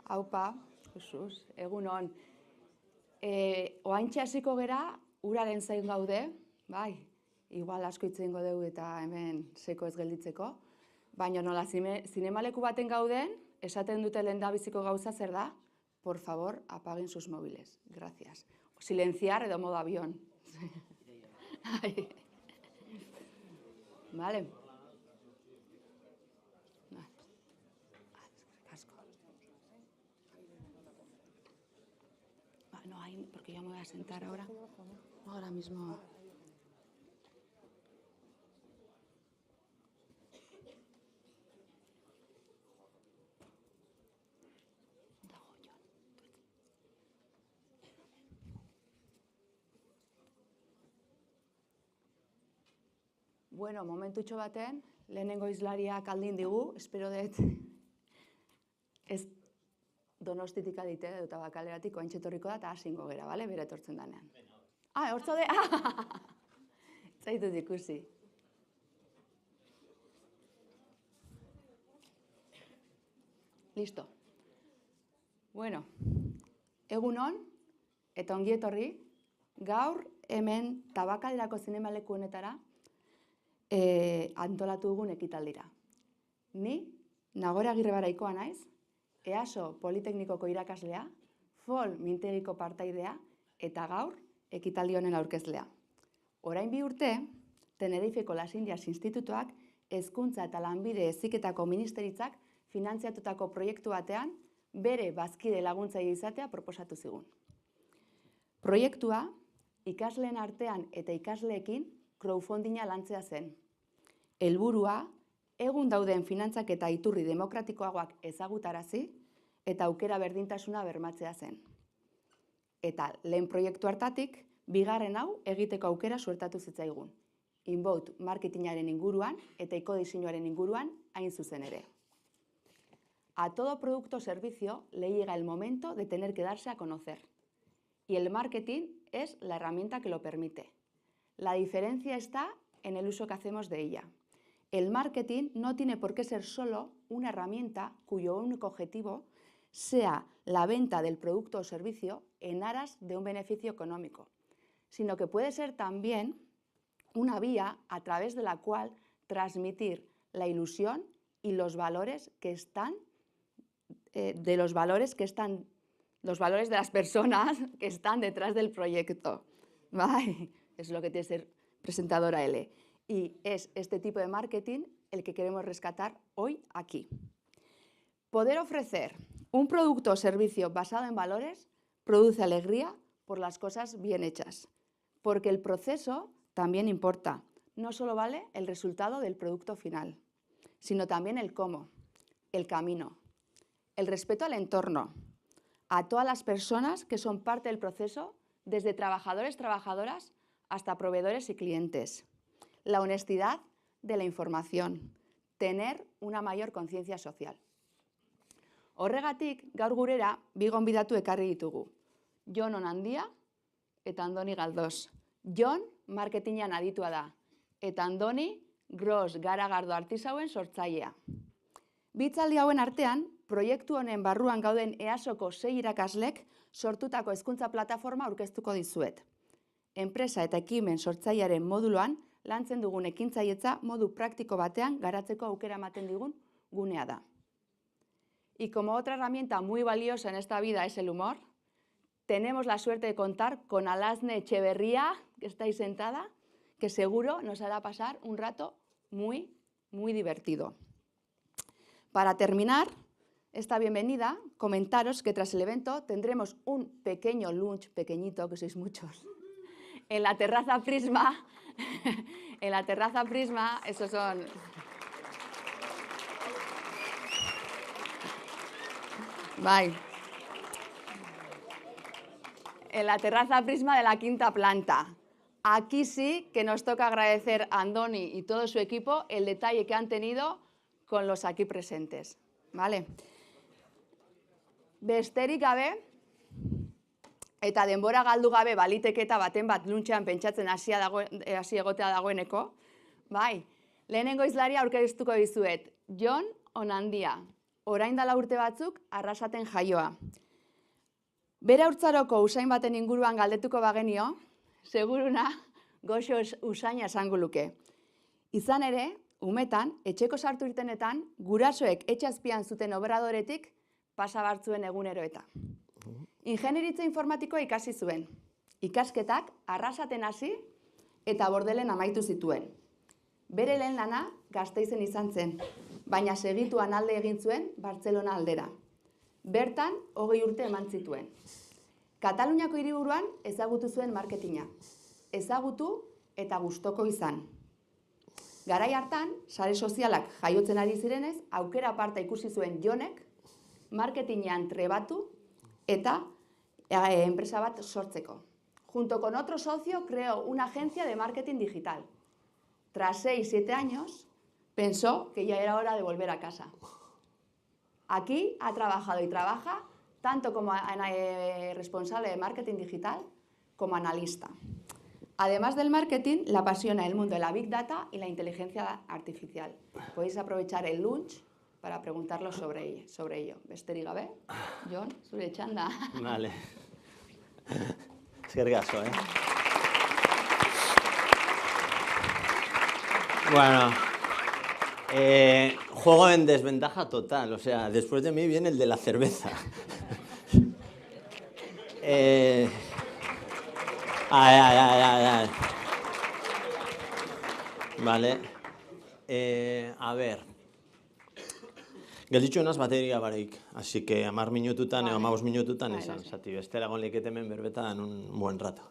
Aupa, Jesus, egun hon. Oaintxe hasiko gera, uraren zain gaude, bai, igual asko hitz egingo dugu eta hemen seko ez gelditzeko, baina nola zinemaleku baten gauden, esaten dute lehendabiziko gauza zer da, por favor, apaguen sus móviles. Gracias. Silenciar edo modo avión. Vale. No hay, porque yo me voy a sentar ahora. Ahora mismo. Bueno, momentutxo baten, lehenengo hizlariak aldin digu, espero dut ez Donostitik adite edo Tabakaleratik oaintxe etorriko da eta hasingo gera, bale? Bere etortzen danean. Hortzo de? Zaitut ikusi. Listo. Bueno, egun hon eta ongi etorri, gaur hemen Tabakalerako zinemaleku honetara antolatu dugun ekitaldira. Ni, Nagore Agirrebaraikoa naiz, EASO Politeknikoko irakaslea, FOL mintegiko partaidea eta gaur ekitaldi honen aurkezlea. Orain 2 urte, Tenerifeko Las Indias Institutuak Hezkuntza eta Lanbide Heziketako Ministeritzak finantziatutako proiektu batean bere bazkide laguntzaile izatea proposatu zigun. Proiektua ikasleen artean eta ikasleekin crowdfundinga lantzea zen. Helburua, egun dauden finantzak eta iturri demokratikoagoak ezagutarazi eta aukera berdintasuna bermatzea zen. Eta lehen proiektu hartatik, bigarren hau egiteko aukera suertatu zitzaigun. Inbound marketingaren inguruan eta ekodiseinoaren inguruan hain zuzen ere. A todo producto o servicio le llega el momento de tener que darse a conocer. Y el marketing es la herramienta que lo permite. La diferencia está en el uso que hacemos de ella. El marketing no tiene por qué ser solo una herramienta cuyo único objetivo sea la venta del producto o servicio en aras de un beneficio económico, sino que puede ser también una vía a través de la cual transmitir la ilusión y los valores que están, los valores de las personas que están detrás del proyecto. ¿Vale? Es lo que tiene que ser presentadora L. Y es este tipo de marketing el que queremos rescatar hoy aquí. Poder ofrecer un producto o servicio basado en valores produce alegría por las cosas bien hechas, porque el proceso también importa. No solo vale el resultado del producto final, sino también el cómo, el camino, el respeto al entorno, a todas las personas que son parte del proceso, desde trabajadores, trabajadoras, hasta proveedores y clientes. La honestidad de la información, tener una mayor conciencia social. Horregatik, gaur gurera, 2 gonbidatu ekarri ditugu. Jon Onandia eta Andoni Galdós. Jon, marketingan aditua da, eta Andoni, Gros Garagardo artisauen sortzailea. Hitzaldi hauen artean, proiektu honen barruan gauden EASOko 6 irakaslek sortutako hezkuntza plataforma aurkeztuko dizuet. Enpresa eta ekimen sortzailearen moduloan lantzen dugun ekintzailetza modu praktiko batean garatzeko aukera ematen digun gunea da. Y como otra herramienta muy valiosa en esta vida es el humor, tenemos la suerte de contar con Alasne Echeverría, que está ahí sentada, que seguro nos hará pasar un rato muy, muy divertido. Para terminar esta bienvenida, comentaros que tras el evento tendremos un pequeño lunch, pequeñito, que sois muchos, en la terraza Prisma. En la terraza Prisma, esos son... Bye. En la terraza Prisma de la 5ª planta. Aquí sí que nos toca agradecer a Andoni y todo su equipo el detalle que han tenido con los aquí presentes. ¿Vale? Besterik gabe, eta denbora galdu gabe baliteke eta baten bat luntxean pentsatzen hasi egotea dagoeneko, bai, lehenengo hizlaria aurkeztuko dizuet, Jon Onandia. orain dela urte batzuk Arrasaten jaioa. Bere haurtzaroko usain baten inguruan galdetuko bagenio, seguruna goxo usaina esango luke. Izan ere, umetan, etxeko sartu irtenetan, gurasoek etxe azpian zuten obradoretik pasa bartzuen egunero eta. Ingenieritza informatikoa ikasi zuen. Ikasketak Arrasaten hasi eta Bordelen amaitu zituen. Bere lehen lana Gasteizen izan zen, baina segituan alde egin zuen Bartzelona aldera. Bertan, 20 urte eman zituen. Kataluniako hiriburuan ezagutu zuen marketinga. Ezagutu eta gustoko izan. Garai hartan, sare sozialak jaiotzen ari zirenez, aukera aparta ikusi zuen Jonek, marketingean trebatu eta enpresa bat sortzeko. Junto con otro socio creó una agencia de marketing digital. Tras 6-7 años, pensó que ya era hora de volver a casa. Aquí ha trabajado y trabaja tanto como responsable de marketing digital como analista. Además del marketing, le apasiona el mundo de la Big Data y la inteligencia artificial. Podéis aprovechar el lunch para preguntarlo sobre ello. Besterik gabe, Jon, zure txanda. Vale. Eskerrik asko, Bueno, juego en desventaja total, o sea, después de mí viene el de la cerveza. Vale. A ver. Gelditxo bateria barik, así que 10 minututan edo 15 minututan esan, zati, bestela egon liketemen berbetan un buen rato.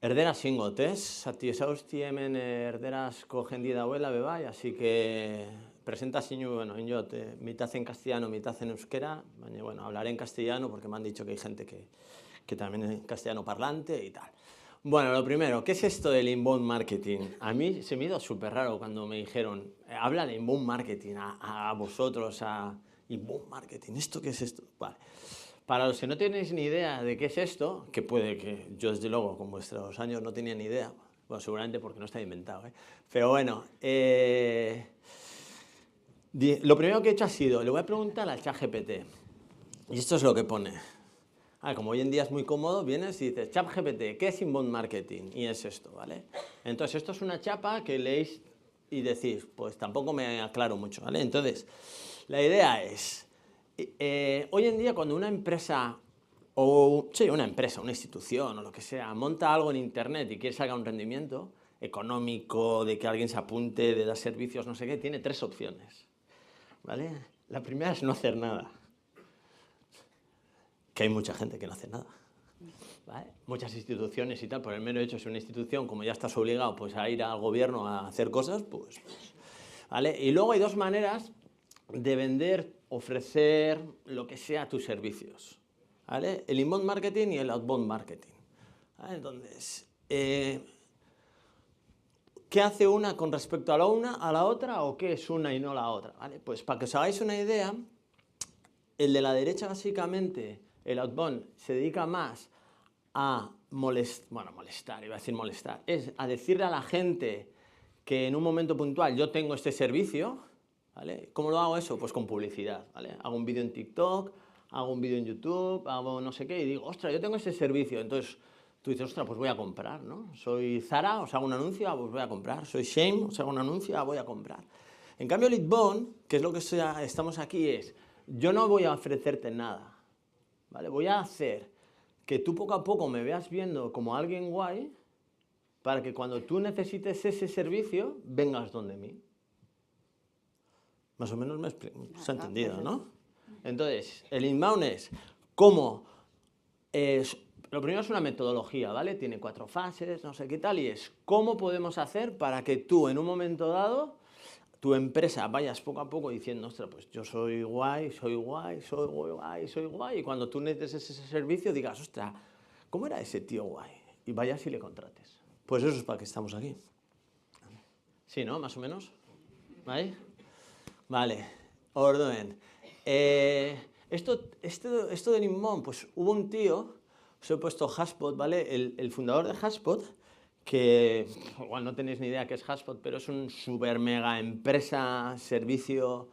Erderaz ingot, ez? Zati, ezaguzti hemen erderazko jendi dauela bebai, así que presentazio, bueno, inot, mitad en castellano, mitad en euskera, baina, bueno, hablaré en castellano porque me han dicho que hay gente que también es castellano parlante y tal. Bueno, lo primero, ¿qué es esto del inbound marketing? A mí se me hizo súper raro cuando me dijeron, habla de inbound marketing a vosotros, a inbound marketing, ¿esto qué es esto? Vale. Para los que no tenéis ni idea de qué es esto, que puede que yo desde luego con vuestros años no tenía ni idea, bueno, seguramente porque no está inventado, pero bueno, lo primero que he hecho ha sido, le voy a preguntar al ChatGPT, y esto es lo que pone. Como hoy en día es muy cómodo, vienes y dices, ChatGPT, ¿qué es inbound marketing? Y es esto, ¿vale? Entonces, esto es una chapa que leéis y decís, pues tampoco me aclaro mucho, ¿vale? Entonces, la idea es, hoy en día cuando una empresa, una institución o lo que sea, monta algo en internet y quiere sacar un rendimiento económico, de que alguien se apunte, de dar servicios, no sé qué, tiene 3 opciones, ¿vale? La primera es no hacer nada. Que hay mucha gente que no hace nada, ¿vale? Muchas instituciones y tal, por el mero hecho de ser una institución, como ya estás obligado pues, a ir al gobierno a hacer cosas, pues, ¿vale? Y luego hay 2 maneras de vender, ofrecer, lo que sea, tus servicios, ¿vale? El inbound marketing y el outbound marketing, ¿vale? Entonces, ¿qué hace una con respecto a la otra o qué es una y no la otra? ¿Vale? Pues para que os hagáis una idea, el de la derecha básicamente, el outbound, se dedica más a molestar, es a decirle a la gente que en un momento puntual yo tengo este servicio, ¿vale? ¿Cómo lo hago eso? Pues con publicidad, ¿vale? Hago un vídeo en TikTok, hago un vídeo en YouTube, hago no sé qué y digo, ostras, yo tengo este servicio, entonces tú dices, ostras, pues voy a comprar, ¿no? Soy Zara, os hago un anuncio, pues voy a comprar, soy Shane, os hago un anuncio, voy a comprar. En cambio el outbound, que es lo que estamos aquí, es, yo no voy a ofrecerte nada, ¿vale? Voy a hacer que tú poco a poco me veas viendo como alguien guay para que cuando tú necesites ese servicio, vengas donde mí. Más o menos se ha entendido, ¿no? Entonces, el inbound es cómo... lo primero es una metodología, ¿vale? Tiene 4 fases, no sé qué tal, y es cómo podemos hacer para que tú en un momento dado tu empresa vayas poco a poco diciendo, ostras, pues yo soy guay, y cuando tú necesites ese servicio digas, ostras, ¿cómo era ese tío guay? Y vayas y le contrates. Pues eso es para que estamos aquí. Sí, ¿no? Más o menos. ¿Vale? Vale. Orden. Esto del inbound, pues hubo un tío, os he puesto HubSpot, ¿vale? El fundador de HubSpot, que igual no tenéis ni idea qué es HubSpot, pero es un super mega empresa, servicio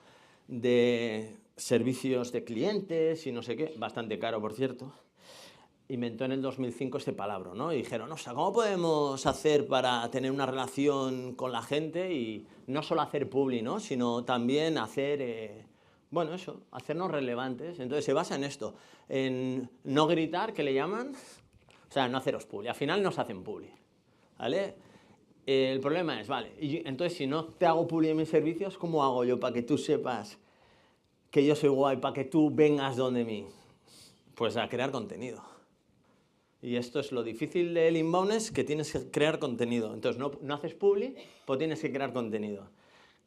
de servicios de clientes y no sé qué, bastante caro por cierto, inventó en el 2005 este palabra, ¿no? Y dijeron, o sea, ¿cómo podemos hacer para tener una relación con la gente y no solo hacer publi, ¿no? Sino también hacer, bueno, eso, hacernos relevantes. Entonces se basa en esto, en no gritar, que le llaman, o sea, no haceros publi. Al final nos hacen publi, ¿vale? El problema es, vale, y entonces si no te hago publi en mis servicios, ¿cómo hago yo para que tú sepas que yo soy guay, para que tú vengas donde mí? Pues a crear contenido. Y esto es lo difícil del inbound, es que tienes que crear contenido. Entonces no haces publi, pues tienes que crear contenido.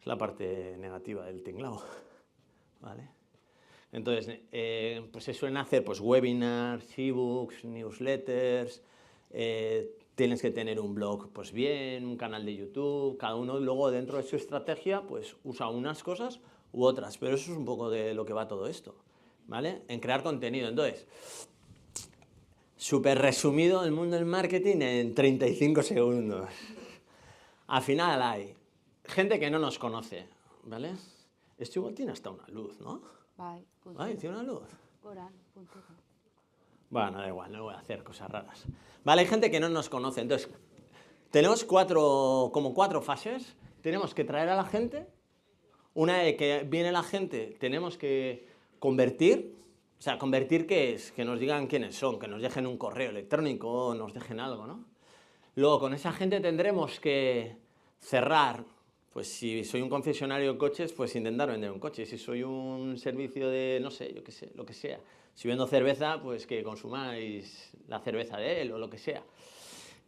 Es la parte negativa del tinglao, ¿vale? Entonces, pues se suelen hacer pues, webinars, ebooks, newsletters, tienes que tener un blog pues bien, un canal de YouTube, cada uno luego dentro de su estrategia pues usa unas cosas u otras, pero eso es un poco de lo que va todo esto, ¿vale? En crear contenido. Entonces, súper resumido el mundo del marketing en 35 segundos. Al final hay gente que no nos conoce, ¿vale? Esto igual tiene hasta una luz, ¿no? Bai, Ay, tiene una luz. Goran, puntero. Bueno, da igual, no voy a hacer cosas raras. Vale, hay gente que no nos conoce, entonces tenemos como cuatro fases. Tenemos que traer a la gente. Una vez que viene la gente, tenemos que convertir. O sea, ¿convertir qué es? Que nos digan quiénes son, que nos dejen un correo electrónico, nos dejen algo, ¿no? Luego, con esa gente tendremos que cerrar. Pues si soy un concesionario de coches, pues intentar vender un coche. Si soy un servicio de, no sé, yo qué sé, lo que sea. Si vendo cerveza, pues que consumáis la cerveza de él o lo que sea.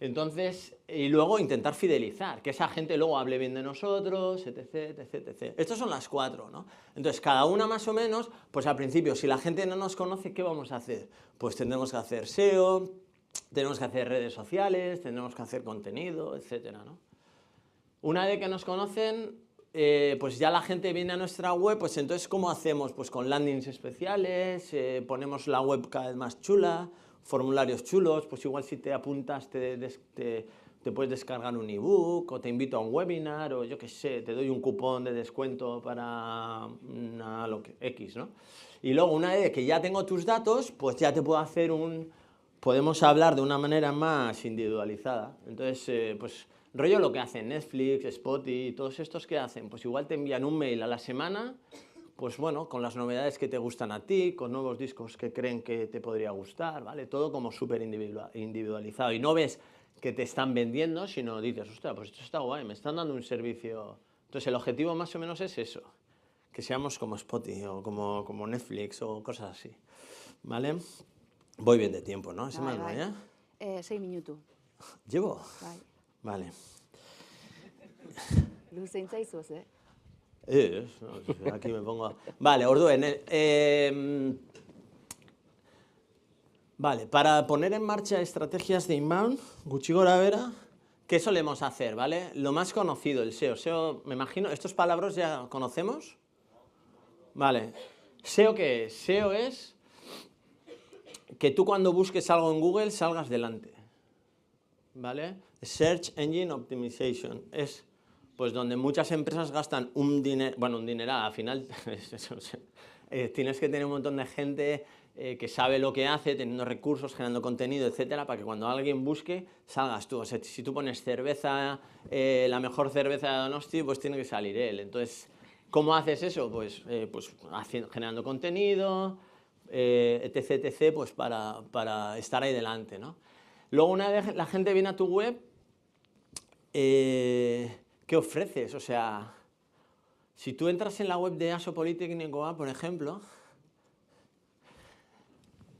Entonces, y luego intentar fidelizar, que esa gente luego hable bien de nosotros, etc, etc, etc. Estas son las cuatro, ¿no? Entonces, cada una más o menos, pues al principio, si la gente no nos conoce, ¿qué vamos a hacer? Pues tendremos que hacer SEO, tenemos que hacer redes sociales, tendremos que hacer contenido, etcétera, ¿no? Una vez que nos conocen, pues ya la gente viene a nuestra web, pues entonces ¿cómo hacemos? Pues con landings especiales, ponemos la web cada vez más chula, formularios chulos, pues igual si te apuntas te puedes descargar un ebook o te invito a un webinar o yo qué sé, te doy un cupón de descuento para lo que X, ¿no? Y luego una vez que ya tengo tus datos, pues ya te puedo hacer podemos hablar de una manera más individualizada. Entonces, pues rollo lo que hacen Netflix, Spotify, todos estos que hacen, pues igual te envían un mail a la semana, pues bueno, con las novedades que te gustan a ti, con nuevos discos que creen que te podría gustar, ¿vale? Todo como súper individualizado. Y no ves que te están vendiendo, sino dices, ostras, pues esto está guay, me están dando un servicio. Entonces el objetivo más o menos es eso, que seamos como Spotify o como Netflix o cosas así, ¿vale? Voy bien de tiempo, ¿no? ¿Se me Bai, ya? 6 minutu. ¿Llevo? Bai. Vale. Luzein zaizuz, No, aquí me pongo... Vale, orduen. Vale, para poner en marcha estrategias de inbound, gutxi gora bera, ¿qué solemos hacer, vale? Lo más conocido, el SEO. SEO, me imagino, ¿estos palabras ya conocemos? Vale. ¿SEO qué es? SEO es que tú cuando busques algo en Google salgas delante, ¿vale? Search Engine Optimization es pues donde muchas empresas gastan un dineral, al final tienes que tener un montón de gente que sabe lo que hace, teniendo recursos, generando contenido, etcétera, para que cuando alguien busque salgas tú. O sea, si tú pones cerveza, la mejor cerveza de Donosti, pues tiene que salir él. Entonces, ¿cómo haces eso? Pues generando contenido, etc, etc, pues para estar ahí delante, ¿no? Luego, una vez la gente viene a tu web, ¿qué ofreces? O sea, si tú entras en la web de ASO Politécnico A, por ejemplo,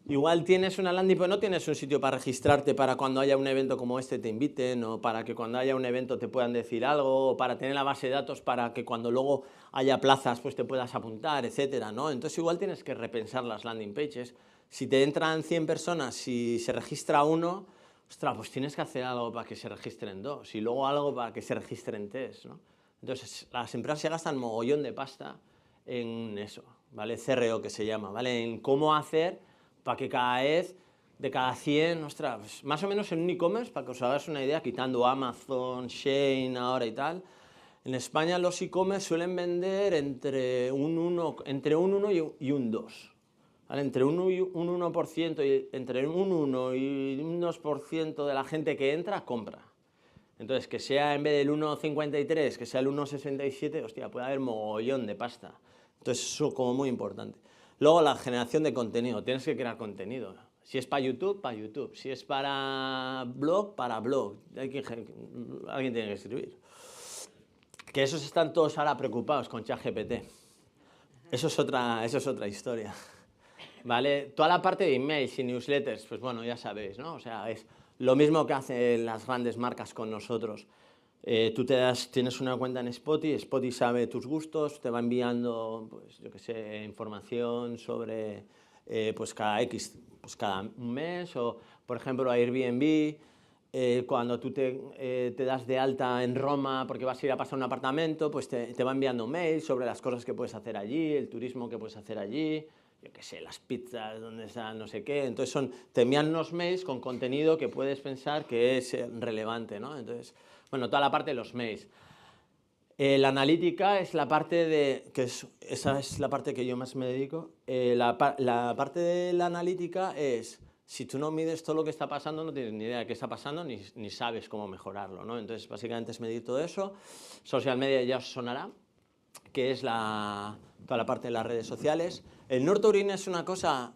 igual tienes una landing, pero no tienes un sitio para registrarte para cuando haya un evento como este te inviten, o para que cuando haya un evento te puedan decir algo, o para tener la base de datos para que cuando luego haya plazas pues te puedas apuntar, etcétera, ¿no? Entonces igual tienes que repensar las landing pages. Si te entran 100 personas, si se registra uno, ostras, pues tienes que hacer algo para que se registren dos y luego algo para que se registren tres, ¿no? Entonces, las empresas se gastan mogollón de pasta en eso, ¿vale? CRO que se llama, ¿vale? En cómo hacer para que cada vez de cada 100, ostras, pues, más o menos en un e-commerce, para que os hagáis una idea, quitando Amazon, Shein ahora y tal, en España los e-commerce suelen vender entre un 1 y un 2. ¿Vale? Entre un 1% y entre un 1 y un 2% de la gente que entra, compra. Entonces, que sea en vez del 1,53, que sea el 1,67, hostia, puede haber mogollón de pasta. Entonces, eso como muy importante. Luego, la generación de contenido. Tienes que crear contenido. Si es para YouTube, para YouTube. Si es para blog, para blog. Alguien tiene que escribir. Que esos están todos ahora preocupados con ChatGPT. Eso es otra historia. ¿Vale? Toda la parte de emails y newsletters, pues bueno, ya sabéis, ¿no? O sea, es lo mismo que hacen las grandes marcas con nosotros. Tú tienes una cuenta en Spotify, Spotify sabe tus gustos, te va enviando, pues yo qué sé, información sobre, pues cada un mes, o por ejemplo a Airbnb, cuando tú te das de alta en Roma porque vas a ir a pasar un apartamento, pues te va enviando mails sobre las cosas que puedes hacer allí, el turismo que puedes hacer allí, yo qué sé, las pizzas, donde está no sé qué. Entonces te envían unos mails con contenido que puedes pensar que es relevante, ¿no? Entonces, bueno, toda la parte de los mails. La analítica es la parte esa es la parte que yo más me dedico. La parte de la analítica es, si tú no mides todo lo que está pasando, no tienes ni idea de qué está pasando, ni sabes cómo mejorarlo, ¿no? Entonces, básicamente es medir todo eso. Social media ya os sonará, que es toda la parte de las redes sociales. El nurturing es una cosa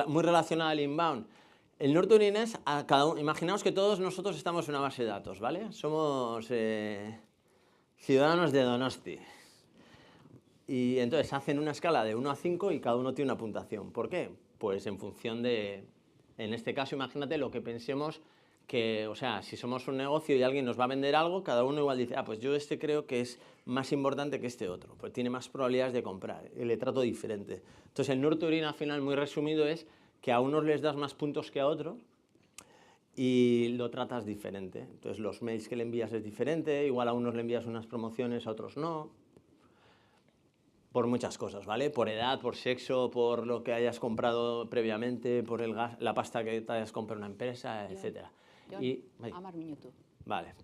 muy relacionada al inbound. El nurturing es a cada uno. Imaginaos que todos nosotros estamos en una base de datos, ¿vale? Somos ciudadanos de Donosti. Y entonces hacen una escala de 1 a 5 y cada uno tiene una puntuación. ¿Por qué? Pues en función de, en este caso, imagínate lo que pensemos que, o sea, si somos un negocio y alguien nos va a vender algo, cada uno igual dice, pues yo creo que es más importante que este otro, pues tiene más probabilidades de comprar, y le trato diferente. Entonces el nurturing al final, muy resumido, es que a unos les das más puntos que a otros y lo tratas diferente. Entonces los mails que le envías es diferente, igual a unos le envías unas promociones, a otros no. Por muchas cosas, ¿vale? Por edad, por sexo, por lo que hayas comprado previamente, por la pasta que te hayas comprado en una empresa, etc. Hamar minutu. Vale.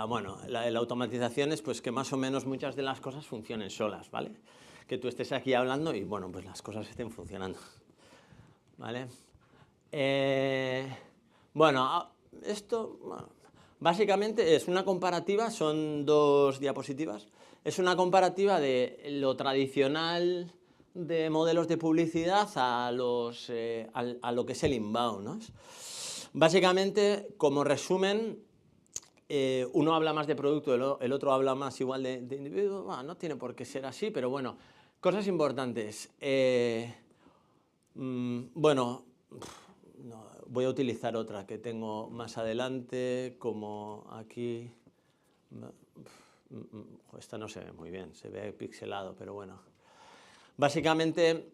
Bueno, la automatización es pues que más o menos muchas de las cosas funcionen solas, ¿vale? Que tú estés aquí hablando y, bueno, pues las cosas estén funcionando, ¿vale? Bueno, esto básicamente es una comparativa, son 2 diapositivas. Es una comparativa de lo tradicional de modelos de publicidad a lo que es el inbound, ¿no? Básicamente, como resumen, uno habla más de producto, el otro habla más igual de individuo. No tiene por qué ser así, pero bueno, cosas importantes. Bueno, no, voy a utilizar otra que tengo más adelante, como aquí. Esta no se ve muy bien, se ve pixelado, pero bueno. Básicamente,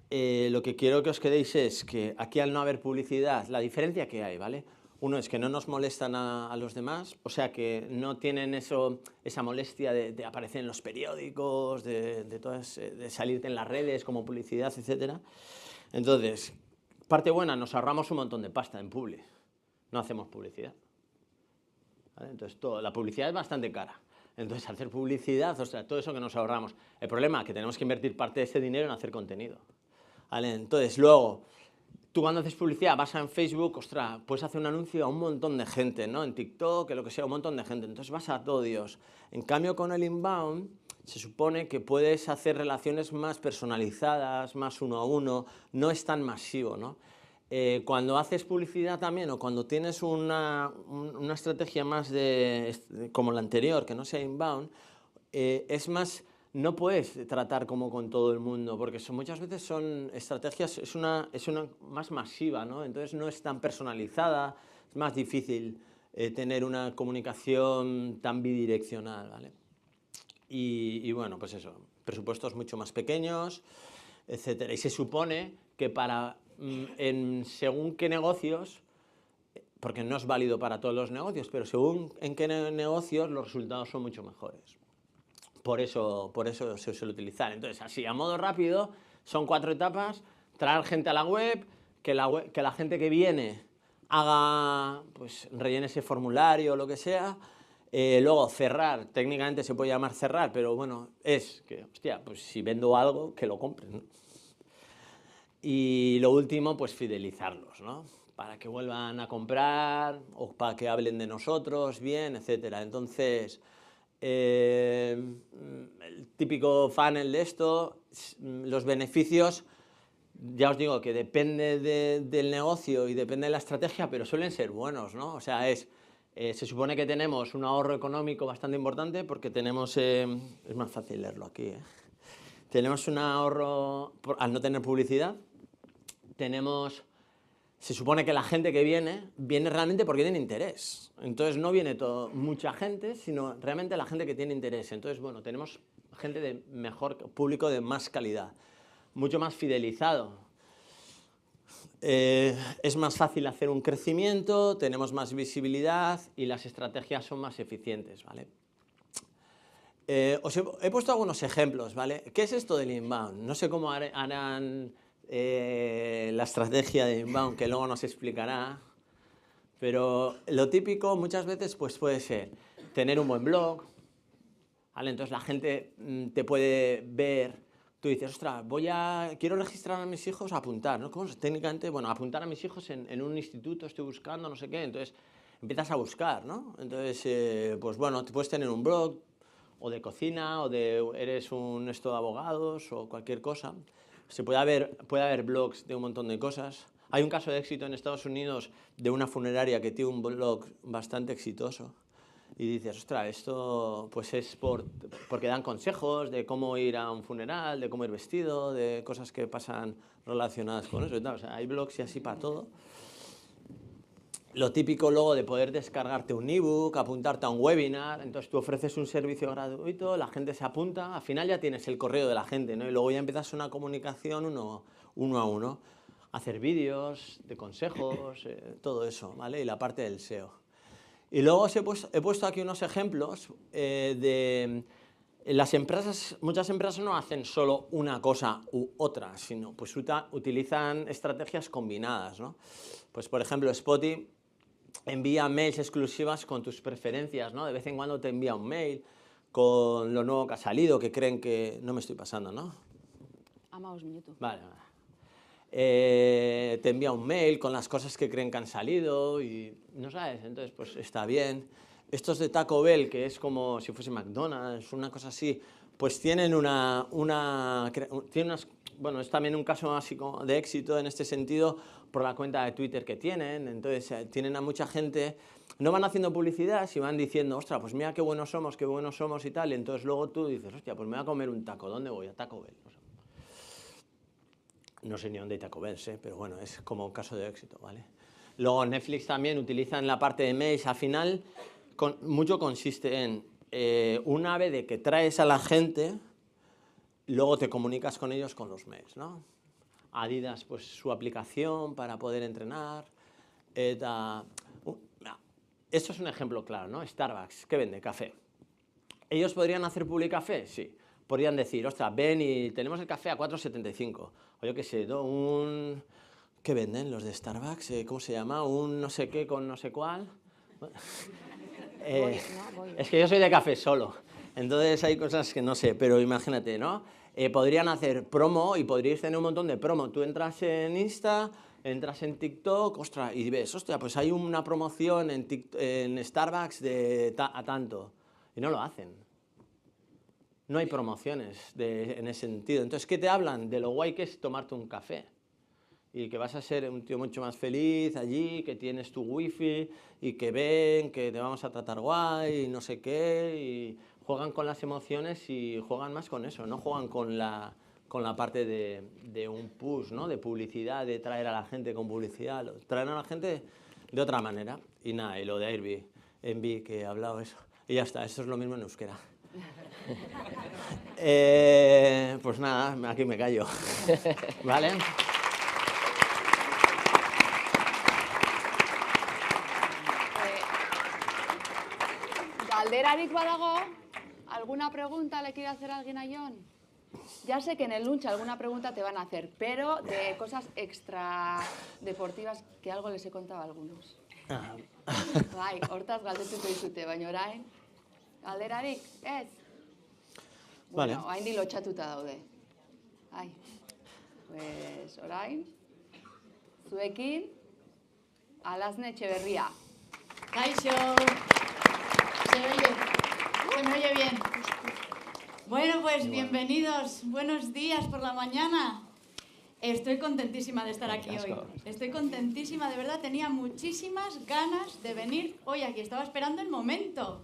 lo que quiero que os quedéis es que aquí, al no haber publicidad, la diferencia que hay, ¿vale? Uno es que no nos molestan a los demás, o sea que no tienen esa molestia de aparecer en los periódicos, de salirte en las redes como publicidad, etc. Entonces, parte buena, nos ahorramos un montón de pasta en publi, no hacemos publicidad, ¿vale? Entonces, la publicidad es bastante cara. Entonces, hacer publicidad, o sea, todo eso que nos ahorramos. El problema es que tenemos que invertir parte de ese dinero en hacer contenido, ¿vale? Entonces, luego, tú cuando haces publicidad vas en Facebook, ostras, puedes hacer un anuncio a un montón de gente, ¿no? En TikTok, lo que sea, un montón de gente. Entonces vas a todo Dios. En cambio, con el inbound, se supone que puedes hacer relaciones más personalizadas, más uno a uno, no es tan masivo, ¿no? Cuando haces publicidad también, o cuando tienes una estrategia más como la anterior, que no sea inbound, es más, no puedes tratar como con todo el mundo, porque muchas veces son estrategias, es una más masiva, ¿no? Entonces no es tan personalizada, es más difícil tener una comunicación tan bidireccional, ¿vale? Y bueno, pues eso, presupuestos mucho más pequeños, etcétera. Y se supone que según qué negocios, porque no es válido para todos los negocios, pero según en qué negocios los resultados son mucho mejores. Por eso se suele utilizar. Entonces, así, a modo rápido, son 4 etapas: traer gente a la web, que la gente que viene haga, pues rellene ese formulario o lo que sea. Luego cerrar, técnicamente se puede llamar cerrar, pero bueno, es que, hostia, pues si vendo algo, que lo compren, ¿no? Y lo último, pues fidelizarlos, ¿no? Para que vuelvan a comprar o para que hablen de nosotros bien, etcétera. Entonces, el típico funnel de esto, los beneficios, ya os digo que depende del negocio y depende de la estrategia, pero suelen ser buenos, ¿no? O sea, se supone que tenemos un ahorro económico bastante importante porque tenemos, es más fácil leerlo aquí, tenemos un ahorro al no tener publicidad, se supone que la gente que viene realmente porque tiene interés. Entonces no viene mucha gente, sino realmente la gente que tiene interés. Entonces, bueno, tenemos gente de mejor público, de más calidad, mucho más fidelizado. Es más fácil hacer un crecimiento, tenemos más visibilidad y las estrategias son más eficientes, ¿vale? Os he puesto algunos ejemplos, ¿vale? ¿Qué es esto del inbound? No sé cómo harán la estrategia de inbound, que luego nos explicará, pero lo típico muchas veces pues puede ser tener un buen blog, ¿vale? Entonces la gente te puede ver, tú dices, ostras, quiero registrar a mis hijos, apuntar, ¿no? ¿Cómo? Técnicamente, bueno, apuntar a mis hijos en un instituto, estoy buscando, no sé qué, entonces empiezas a buscar, ¿no? Entonces, pues bueno, te puedes tener un blog, o de cocina, o eres un de abogados, o cualquier cosa. Puede haber blogs de un montón de cosas. Hay un caso de éxito en Estados Unidos de una funeraria que tiene un blog bastante exitoso. Y dices, ostras, esto pues es porque dan consejos de cómo ir a un funeral, de cómo ir vestido, de cosas que pasan relacionadas con eso y tal. O sea, hay blogs y así para todo. Lo típico luego de poder descargarte un ebook, apuntarte a un webinar, entonces tú ofreces un servicio gratuito, la gente se apunta, al final ya tienes el correo de la gente, ¿no? Y luego ya empiezas una comunicación uno a uno, hacer vídeos de consejos, todo eso, ¿vale? Y la parte del SEO. Y luego he puesto aquí unos ejemplos de las empresas. Muchas empresas no hacen solo una cosa u otra, sino pues utilizan estrategias combinadas, ¿no? Pues por ejemplo, Spotify envía mails exclusivas con tus preferencias, ¿no? De vez en cuando te envía un mail con lo nuevo que ha salido, que creen que... No me estoy pasando, ¿no? Amaos minuto. Vale. Te envía un mail con las cosas que creen que han salido y no sabes, entonces pues está bien. Estos de Taco Bell, que es como si fuese McDonald's, una cosa así, pues tienen bueno, es también un caso así como de éxito en este sentido por la cuenta de Twitter que tienen. Entonces tienen a mucha gente, no van haciendo publicidad, si van diciendo, ostras, pues mira qué buenos somos y tal, y entonces luego tú dices, hostia, pues me voy a comer un taco, ¿dónde voy? A Taco Bell. No sé ni dónde hay Taco Bell, pero bueno, es como un caso de éxito, ¿vale? Luego Netflix también utiliza en la parte de mails, al final mucho consiste en una ave de que traes a la gente, luego te comunicas con ellos con los mails, ¿no? Adidas, pues su aplicación para poder entrenar. Esto es un ejemplo claro, ¿no? Starbucks, ¿qué vende? Café. ¿Ellos podrían hacer Publicafé? Sí. Podrían decir, ostras, ven y tenemos el café a 4,75. O yo qué sé, ¿qué venden los de Starbucks? ¿Cómo se llama? Un no sé qué con no sé cuál. Es que yo soy de café solo. Entonces hay cosas que no sé, pero imagínate, ¿no? Podrían hacer promo y podríais tener un montón de promo. Tú entras en Insta, entras en TikTok, ostras, y ves, ostras, pues hay una promoción en Starbucks a tanto. Y no lo hacen. No hay promociones en ese sentido. Entonces, ¿qué te hablan? De lo guay que es tomarte un café. Y que vas a ser un tío mucho más feliz allí, que tienes tu wifi y que ven, que te vamos a tratar guay y no sé qué. Y juegan con las emociones y juegan más con eso, no juegan con la parte de un push, ¿no? De publicidad, de traer a la gente con publicidad. Traen a la gente de otra manera. Y nada, y lo de Airbnb, que he hablado eso. Y ya está, eso es lo mismo en euskera. Pues nada, aquí me callo. ¿Vale? Galderarik badago, ¿alguna pregunta le quiere hacer alguien a Jon? Ya sé que en el lunch alguna pregunta te van a hacer, pero de cosas extra deportivas que algo les he contado a algunos. Bai, hortaz galdetuko dizute, baina orain, galderarik, ez? Vale. Bueno, hain lotxatuta daude. Ai, pues orain, zuekin, Alasne Etxeberria. Kaixo. Se me oye bien. Bueno, pues bienvenidos. Buenos días por la mañana. Estoy contentísima de estar aquí hoy. Estoy contentísima, de verdad. Tenía muchísimas ganas de venir hoy aquí. Estaba esperando el momento.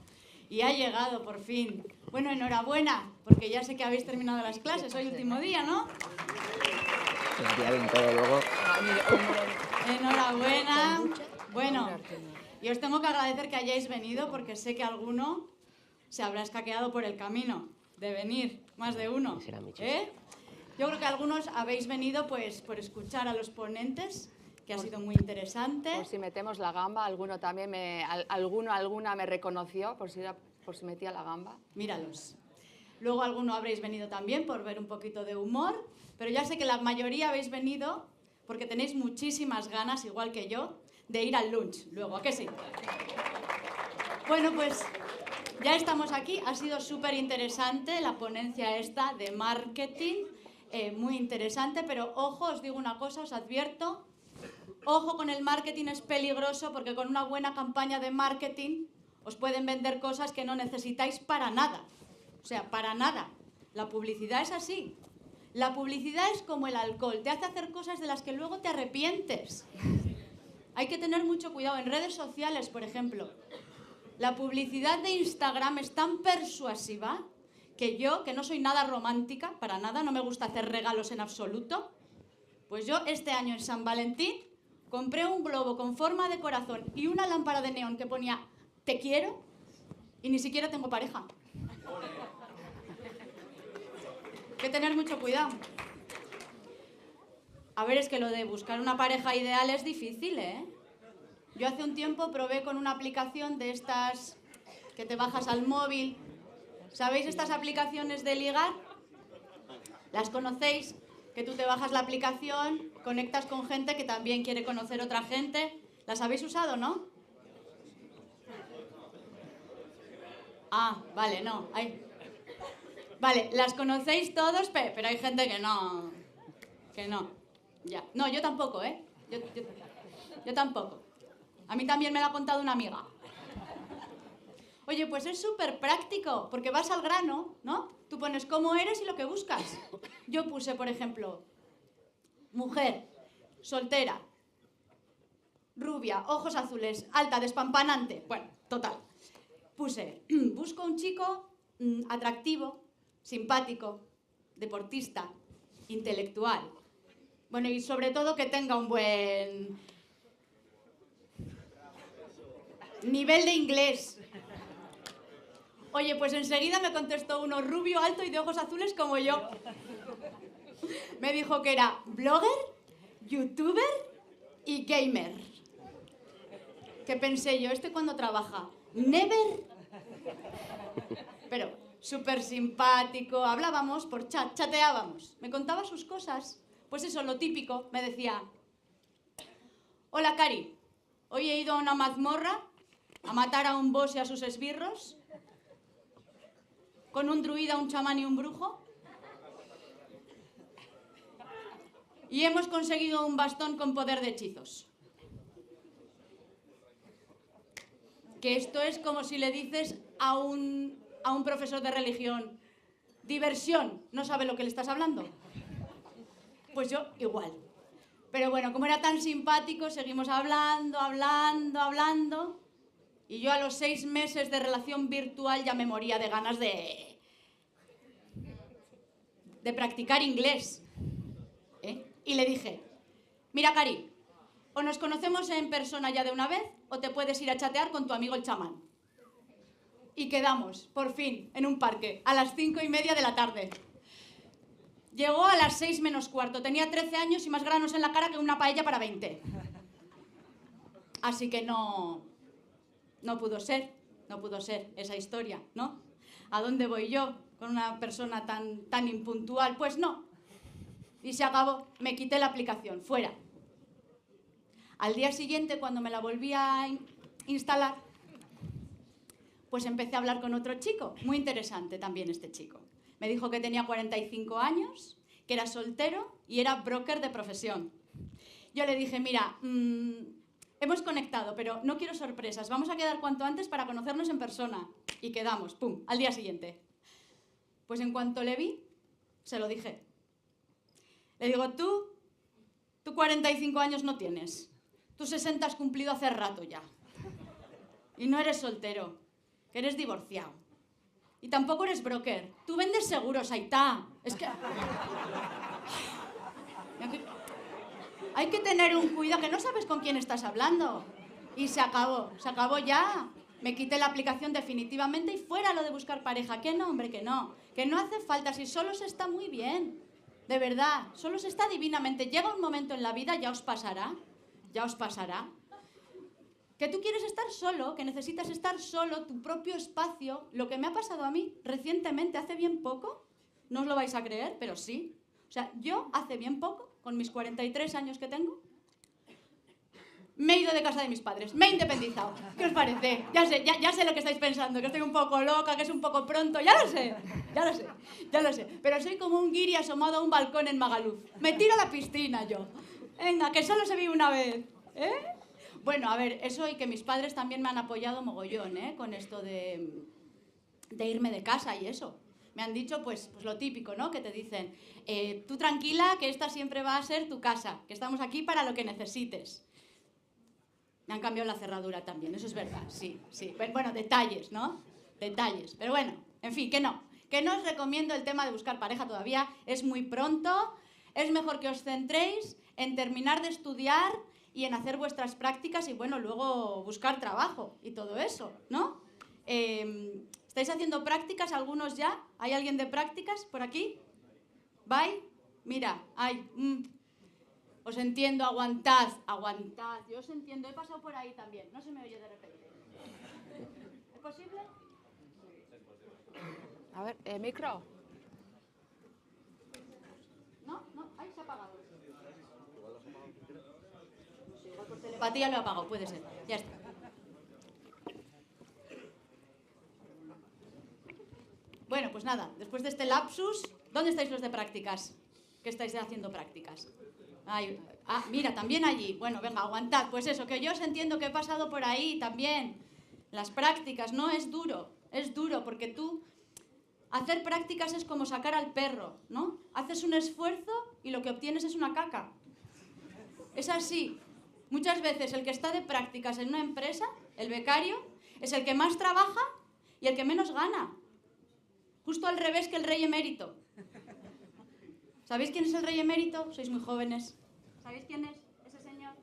Y ha llegado por fin. Bueno, enhorabuena, porque ya sé que habéis terminado las clases. Hoy último día, ¿no? Enhorabuena. Bueno, y os tengo que agradecer que hayáis venido porque sé que alguno se habrá escaqueado por el camino de venir, más de uno. ¿Eh? Yo creo que algunos habéis venido pues por escuchar a los ponentes, que ha sido muy interesante. Por si metemos la gamba, alguno también alguna me reconoció, por si metía la gamba. Míralos. Luego alguno habréis venido también por ver un poquito de humor, pero ya sé que la mayoría habéis venido porque tenéis muchísimas ganas, igual que yo, de ir al lunch luego, ¿a qué sí? Bueno, pues ya estamos aquí. Ha sido súper interesante la ponencia esta de marketing, muy interesante, pero ojo, os digo una cosa, os advierto, ojo con el marketing, es peligroso porque con una buena campaña de marketing os pueden vender cosas que no necesitáis para nada. O sea, para nada. La publicidad es así. La publicidad es como el alcohol, te hace hacer cosas de las que luego te arrepientes. Hay que tener mucho cuidado. En redes sociales, por ejemplo, la publicidad de Instagram es tan persuasiva que yo, que no soy nada romántica, para nada, no me gusta hacer regalos en absoluto, pues yo este año en San Valentín compré un globo con forma de corazón y una lámpara de neón que ponía "te quiero" y ni siquiera tengo pareja. Hay que tener mucho cuidado. A ver, es que lo de buscar una pareja ideal es difícil, ¿eh? Yo hace un tiempo probé con una aplicación de estas que te bajas al móvil. ¿Sabéis estas aplicaciones de ligar? ¿Las conocéis? Que tú te bajas la aplicación, conectas con gente que también quiere conocer otra gente. ¿Las habéis usado, no? Ah, vale, no. Vale, las conocéis todos, pero hay gente que no. Que no. Ya. No, yo tampoco, ¿eh? Yo tampoco. A mí también me lo ha contado una amiga. Oye, pues es súper práctico, porque vas al grano, ¿no? Tú pones cómo eres y lo que buscas. Yo puse, por ejemplo, mujer, soltera, rubia, ojos azules, alta, despampanante. Bueno, total. Puse, busco un chico atractivo, simpático, deportista, intelectual. Bueno, y sobre todo que tenga un buen nivel de inglés. Oye, pues enseguida me contestó uno rubio, alto y de ojos azules como yo. Me dijo que era blogger, youtuber y gamer. ¿Qué pensé yo? ¿Este cuándo trabaja? Never. Pero súper simpático, hablábamos por chat, chateábamos. Me contaba sus cosas. Pues eso, lo típico, me decía: hola, Cari, hoy he ido a una mazmorra a matar a un boss y a sus esbirros, con un druida, un chamán y un brujo, y hemos conseguido un bastón con poder de hechizos. Que esto es como si le dices a un profesor de religión: diversión, ¿no sabe lo que le estás hablando? Pues yo igual. Pero bueno, como era tan simpático, seguimos hablando. Y yo a los 6 meses de relación virtual ya me moría de ganas de practicar inglés. Y le dije: mira, Cari, o nos conocemos en persona ya de una vez, o te puedes ir a chatear con tu amigo el chamán. Y quedamos, por fin, en un parque, a las 5:30 de la tarde. Llegó a las 6 menos cuarto. Tenía 13 años y más granos en la cara que una paella para 20. Así que no pudo ser esa historia, ¿no? ¿A dónde voy yo con una persona tan impuntual? Pues no. Y se acabó. Me quité la aplicación. Fuera. Al día siguiente, cuando me la volví a instalar, pues empecé a hablar con otro chico. Muy interesante también este chico. Me dijo que tenía 45 años, que era soltero y era broker de profesión. Yo le dije, mira, hemos conectado, pero no quiero sorpresas. Vamos a quedar cuanto antes para conocernos en persona. Y quedamos, pum, al día siguiente. Pues en cuanto le vi, se lo dije. Le digo, tú 45 años no tienes. Tú 60 has cumplido hace rato ya. Y no eres soltero, que eres divorciado. Y tampoco eres broker. Tú vendes seguros, Aitá. Es que... Hay que tener un cuidado, que no sabes con quién estás hablando. Y se acabó ya. Me quité la aplicación definitivamente y fuera lo de buscar pareja. Que no, hombre, que no. Que no hace falta, si solo se está muy bien. De verdad, solo se está divinamente. Llega un momento en la vida, ya os pasará. Ya os pasará. Que tú quieres estar solo, que necesitas estar solo, tu propio espacio. Lo que me ha pasado a mí recientemente, hace bien poco, no os lo vais a creer, pero sí. O sea, yo hace bien poco, con mis 43 años que tengo, me he ido de casa de mis padres, me he independizado. ¿Qué os parece? Ya sé lo que estáis pensando, que estoy un poco loca, que es un poco pronto, ya lo sé. Pero soy como un guiri asomado a un balcón en Magaluf. Me tiro a la piscina yo. Venga, que solo se vive una vez, ¿eh? Bueno, a ver, eso y que mis padres también me han apoyado mogollón, ¿eh? Con esto de irme de casa y eso. Me han dicho, pues lo típico, ¿no? Que te dicen, tú tranquila, que esta siempre va a ser tu casa, que estamos aquí para lo que necesites. Me han cambiado la cerradura también, eso es verdad, sí. Bueno, detalles, ¿no? Detalles. Pero bueno, en fin, que no os recomiendo el tema de buscar pareja todavía, es muy pronto, es mejor que os centréis en terminar de estudiar y en hacer vuestras prácticas y, bueno, luego buscar trabajo y todo eso, ¿no? ¿Estáis haciendo prácticas algunos ya? ¿Hay alguien de prácticas por aquí? ¿Vai? Mira, os entiendo, aguantad. Yo os entiendo, he pasado por ahí también, no se me oye de repente. ¿Es posible? A ver, micro. No, ahí se ha apagado. Igual por telepatía lo he apagado, puede ser. Ya está. Bueno, pues nada, después de este lapsus, ¿dónde estáis los de prácticas? ¿Qué estáis haciendo prácticas? Mira, también allí. Bueno, venga, aguantad. Pues eso, que yo os entiendo que he pasado por ahí también. Las prácticas, ¿no? Es duro porque tú... Hacer prácticas es como sacar al perro, ¿no? Haces un esfuerzo y lo que obtienes es una caca. Es así. Muchas veces el que está de prácticas en una empresa, el becario, es el que más trabaja y el que menos gana. Justo al revés que el rey emérito. ¿Sabéis quién es el rey emérito? Sois muy jóvenes. ¿Sabéis quién es ese señor?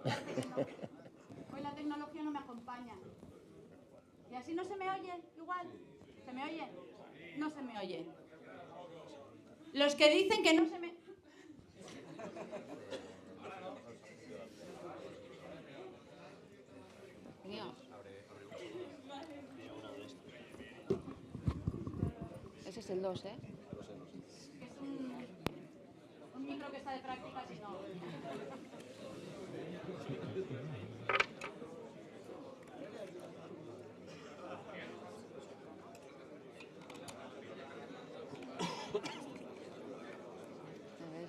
Parece que no. Hoy la tecnología no me acompaña. ¿Y así no se me oye? Igual. ¿Se me oye? No se me oye. Los que dicen que no se me... Ese es el 2, ¿eh? Es un micro que está de prácticas y no...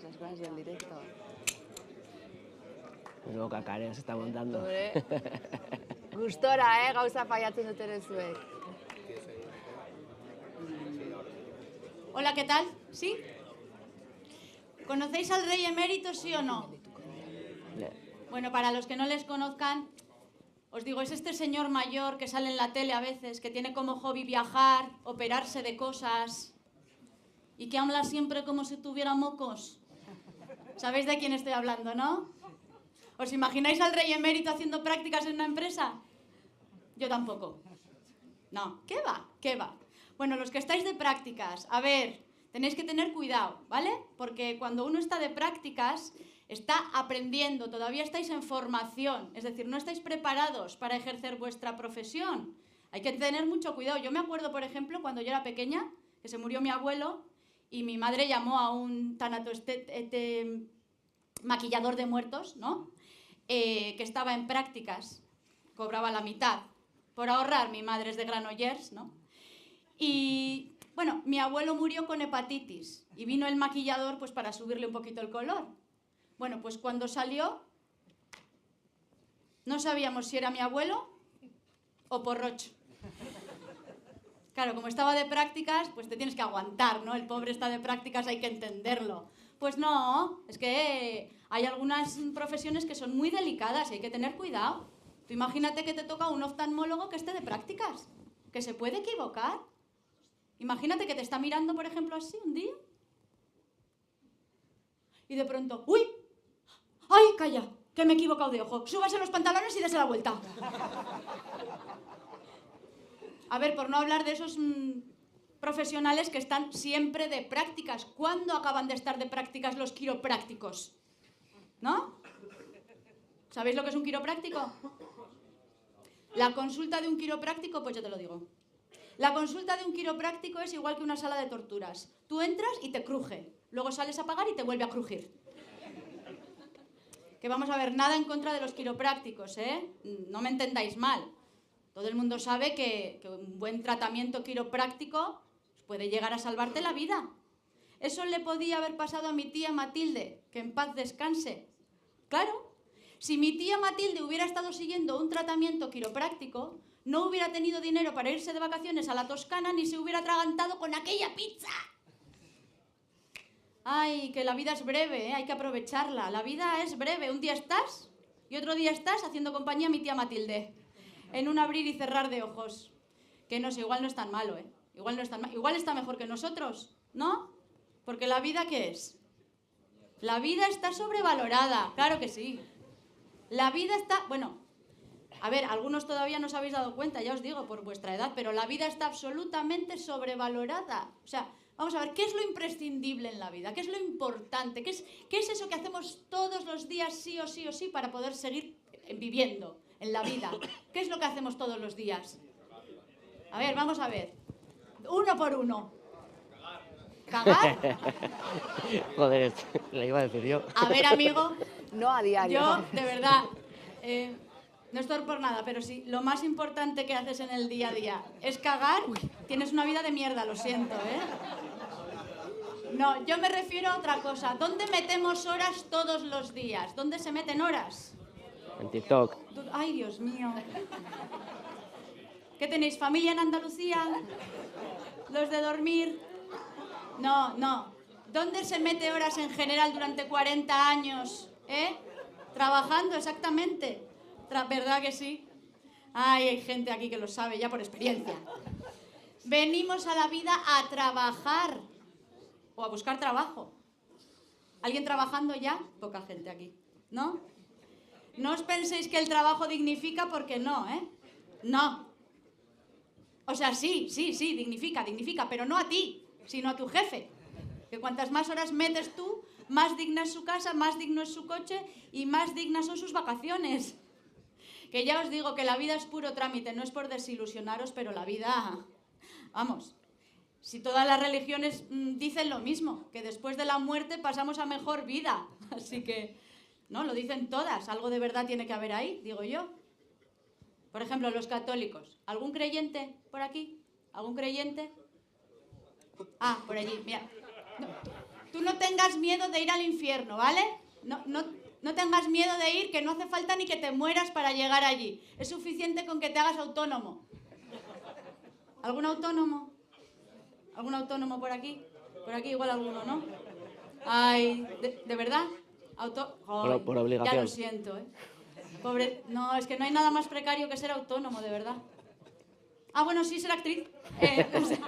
Las cosas del directo. Luego Cacarea se está montando. Gustora, gauza faiatzen duten zuek. Hola, ¿qué tal? ¿Sí? ¿Conocéis al rey emérito, sí o no? Bueno, para los que no les conozcan, os digo, es este señor mayor que sale en la tele a veces, que tiene como hobby viajar, operarse de cosas y que habla siempre como si tuviera mocos. ¿Sabéis de quién estoy hablando, no? ¿Os imagináis al rey emérito haciendo prácticas en una empresa? Yo tampoco. No, ¿qué va? ¿Qué va? Bueno, los que estáis de prácticas, a ver, tenéis que tener cuidado, ¿vale? Porque cuando uno está de prácticas, está aprendiendo, todavía estáis en formación, es decir, no estáis preparados para ejercer vuestra profesión. Hay que tener mucho cuidado. Yo me acuerdo, por ejemplo, cuando yo era pequeña, que se murió mi abuelo y mi madre llamó a un maquillador de muertos, ¿no? Que estaba en prácticas, cobraba la mitad. Por ahorrar, mi madre es de Granollers, ¿no? Y, bueno, mi abuelo murió con hepatitis y vino el maquillador pues para subirle un poquito el color. Bueno, pues cuando salió, no sabíamos si era mi abuelo o Porrocho. Claro, como estaba de prácticas, pues te tienes que aguantar, ¿no? El pobre está de prácticas, hay que entenderlo. Pues no, es que hay algunas profesiones que son muy delicadas y hay que tener cuidado. Tú imagínate que te toca un oftalmólogo que esté de prácticas, que se puede equivocar. Imagínate que te está mirando, por ejemplo, así un día y de pronto, ¡uy! ¡Ay, calla! Que me he equivocado de ojo. Súbase los pantalones y dese la vuelta. A ver, por no hablar de esos profesionales que están siempre de prácticas. ¿Cuándo acaban de estar de prácticas los quiroprácticos? ¿No? ¿Sabéis lo que es un quiropráctico? La consulta de un quiropráctico, pues yo te lo digo. La consulta de un quiropráctico es igual que una sala de torturas. Tú entras y te cruje. Luego sales a pagar y te vuelve a crujir. Que vamos a ver, nada en contra de los quiroprácticos, ¿eh? No me entendáis mal. Todo el mundo sabe que un buen tratamiento quiropráctico puede llegar a salvarte la vida. Eso le podía haber pasado a mi tía Matilde, que en paz descanse. Claro, si mi tía Matilde hubiera estado siguiendo un tratamiento quiropráctico, no hubiera tenido dinero para irse de vacaciones a la Toscana ni se hubiera atragantado con aquella pizza. Ay, que la vida es breve, ¿eh? Hay que aprovecharla. La vida es breve. Un día estás y otro día estás haciendo compañía a mi tía Matilde. En un abrir y cerrar de ojos. Que no sé, igual no es tan malo, ¿eh? Igual no es tan malo. Igual está mejor que nosotros, ¿no? Porque la vida, ¿qué es? La vida está sobrevalorada, claro que sí. La vida está... Bueno, a ver, algunos todavía no os habéis dado cuenta, ya os digo, por vuestra edad, pero la vida está absolutamente sobrevalorada. O sea, vamos a ver, ¿qué es lo imprescindible en la vida? ¿Qué es lo importante? ¿Qué es eso que hacemos todos los días sí o sí o sí para poder seguir viviendo en la vida? ¿Qué es lo que hacemos todos los días? A ver, vamos a ver. Uno por uno. ¿Cagar? Joder, le iba a decir yo. A ver, amigo, No a diario. yo, de verdad, no estoy por nada, pero sí, lo más importante que haces en el día a día es cagar, tienes una vida de mierda, lo siento, ¿eh? No, yo me refiero a otra cosa. ¿Dónde metemos horas todos los días? ¿Dónde se meten horas? En TikTok. Ay, Dios mío. ¿Qué tenéis? ¿Familia en Andalucía? ¿Los de dormir? No, no. ¿Dónde se mete horas en general durante 40 años? ¿Eh? Trabajando, exactamente. ¿Verdad que sí? Ay, hay gente aquí que lo sabe ya por experiencia. Venimos a la vida a trabajar o a buscar trabajo. ¿Alguien trabajando ya? Poca gente aquí, ¿no? No os penséis que el trabajo dignifica porque no, ¿eh? No. O sea, sí, dignifica, pero no a ti, sino a tu jefe. Que cuantas más horas metes tú, más digna es su casa, más digno es su coche y más dignas son sus vacaciones. Que ya os digo que la vida es puro trámite, no es por desilusionaros, pero la vida... Vamos, si todas las religiones dicen lo mismo, que después de la muerte pasamos a mejor vida. Así que, no, lo dicen todas, algo de verdad tiene que haber ahí, digo yo. Por ejemplo, los católicos. ¿Algún creyente por aquí? ¿Algún creyente? Ah, por allí, mira. No, tú no tengas miedo de ir al infierno, ¿vale? No tengas miedo de ir, que no hace falta ni que te mueras para llegar allí. Es suficiente con que te hagas autónomo. ¿Algún autónomo? ¿Algún autónomo por aquí? Por aquí igual alguno, ¿no? Ay, ¿de verdad? Por obligación. Ya lo siento, ¿eh? Pobre... No, es que no hay nada más precario que ser autónomo, de verdad. Ah, bueno, sí, ser actriz. O sea,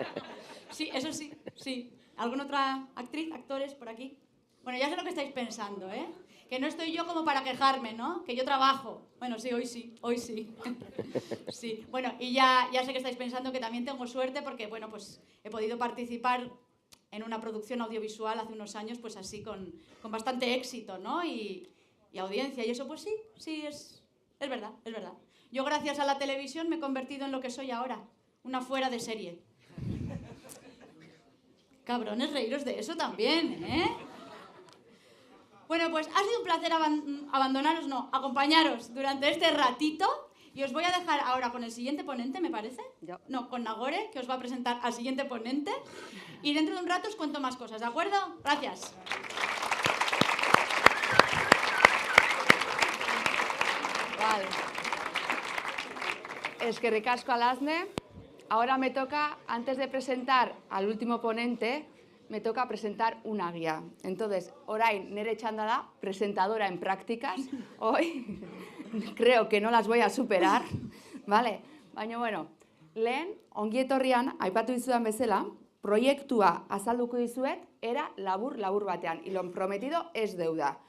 sí, eso sí, sí. ¿Alguna otra actriz, actores por aquí? Bueno, ya sé lo que estáis pensando, ¿eh? Que no estoy yo como para quejarme, ¿no? Que yo trabajo. Bueno, sí, hoy sí, hoy sí. Sí, bueno, y ya sé que estáis pensando que también tengo suerte porque, bueno, pues he podido participar en una producción audiovisual hace unos años, pues así con bastante éxito, ¿no? Y audiencia, y eso pues sí, es verdad, es verdad. Yo gracias a la televisión me he convertido en lo que soy ahora, una fuera de serie. Cabrones, reíros de eso también, ¿eh? Bueno, pues ha sido un placer acompañaros durante este ratito y os voy a dejar ahora con el siguiente ponente, ¿me parece? Yo. No, con Nagore, que os va a presentar al siguiente ponente y dentro de un rato os cuento más cosas, ¿de acuerdo? Gracias. Vale. Eskerrik asko Alasne. Ahora me toca, antes de presentar al último ponente, me toca presentar una guía. Entonces, orain nere txanda da, presentadora en prácticas. Hoy creo que no las voy a superar, ¿vale? Baina, bueno, lehen, ongi etorrian, aipatu dizudan bezala, proiektua azalduko dizuet, era labur batean. Y lo prometido es deuda.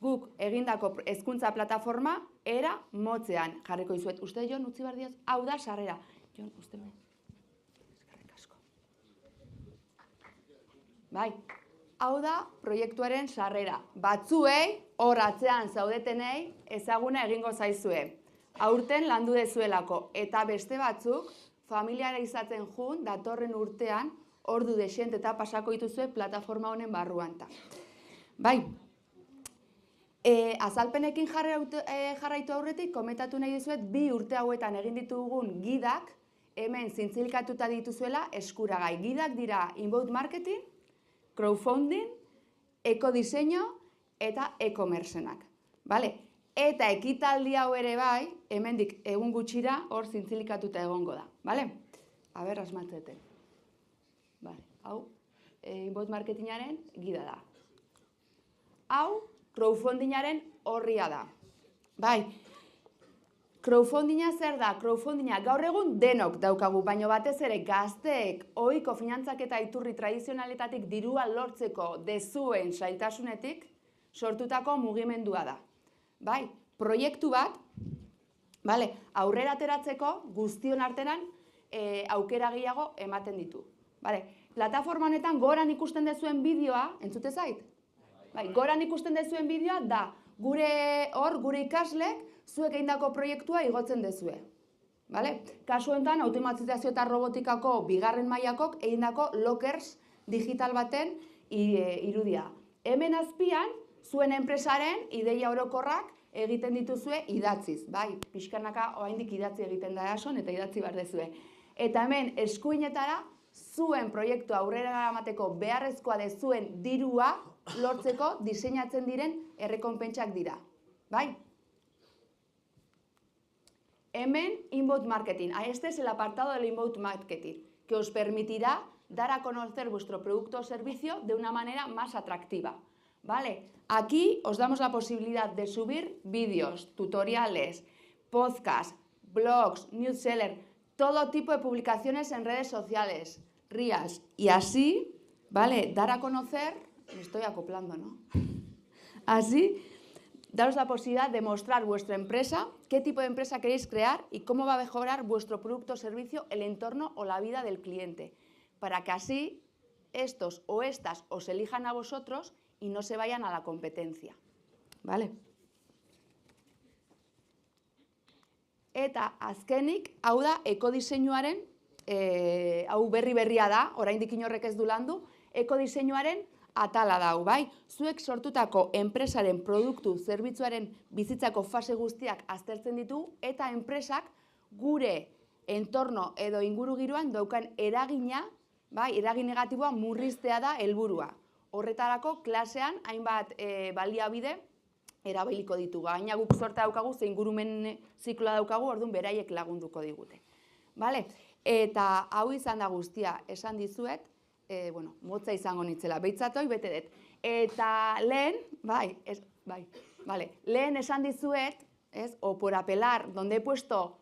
Guk egindako hezkuntza plataforma era motzean jarriko dizuet. Uste, Jon, utzi behar dioz, hau da sarrera. Jon, uste me. Eskerrik asko. Bai, hau da proiektuaren sarrera. Batzuei, hor atzean zaudetenei, ezaguna egingo zaizue. Aurten landu dezuelako, eta beste batzuk, familiara izaten jun, datorren urtean, ordu desient eta pasako dituzue plataforma honen barruan. Bai, azalpenekin jarraitu aurretik, komentatu nahi dizuet, 2 urte hauetan egin ditugun gidak, hemen zintzilikatuta dituzuela eskuragai. Gidak dira inbound marketing, crowdfunding, ekodiseinu eta e-commercenak. Vale? Eta ekitaldi hau ere bai, hemendik egun gutxira hor zintzilikatuta egongo da. Vale? Aber, asmatzeten. Vale. Hau, inbound marketingaren gida da. Hau, crowdfundingaren horria da. Bai, crowdfundinga zer da? Crowdfundinga gaur egun denok daukagu, baina batez ere gazteek ohiko finantzaketa iturri tradizionaletatik dirua lortzeko dezuen zailtasunetik sortutako mugimendua da. Bai, proiektu bat, aurrera ateratzeko guztion artean aukera gehiago ematen ditu. Plataforma honetan goran ikusten dezuen bideoa, entzute zait? Bai, goran ikusten dezuen bideoa da, gure ikaslek zuek egindako proiektua igotzen dezue. Kasu honetan, automatizazio eta robotikako bigarren mailakok egindako lockers digital baten irudia. Hemen azpian, zuen enpresaren ideia orokorrak egiten dituzue idatziz. Bai, pixkanaka oraindik idatzi egiten da eason eta idatzi behar dezue. Eta hemen eskuinetara, zuen proiektua aurrera eramateko beharrezkoa dezuen dirua lortzeko diseinatzen diren errekonpentsak dira. Bai? Hemen, inbound marketing. Este es el apartado del inbound marketing, que os permitirá dar a conocer vuestro producto o servicio de una manera más atractiva. ¿Vale? Aquí os damos la posibilidad de subir vídeos, tutoriales, podcasts, blogs, newsletters, todo tipo de publicaciones en redes sociales, reels, y así, ¿vale? Dar a conocer, me estoy acoplando, ¿no? Así, daros la posibilidad de mostrar vuestra empresa, qué tipo de empresa queréis crear y cómo va a mejorar vuestro producto o servicio, el entorno o la vida del cliente, para que así estos o estas os elijan a vosotros y no se vayan a la competencia. ¿Vale? Eta azkenik, hau da, ekodiseinuaren, hau berria da, oraindik inorrek ez du landu, ekodiseinuaren atala da hau, bai? Zuek sortutako enpresaren produktu zerbitzuaren bizitzako fase guztiak aztertzen ditu eta enpresak gure entorno edo ingurugiroan daukan eragina, bai, eragin negatiboa murriztea da helburua. Horretarako klasean hainbat baliabide erabiliko ditugu. Gaina guk sorta daukagu, ze ingurumen zikloa daukagu, orduan beraiek lagunduko digute. Bale? Eta hau izan da guztia, esan dizuet, motza izango nitzela, behitzatoi bete dut. Eta lehen, lehen esan dizuet, o por apelar, donde he puesto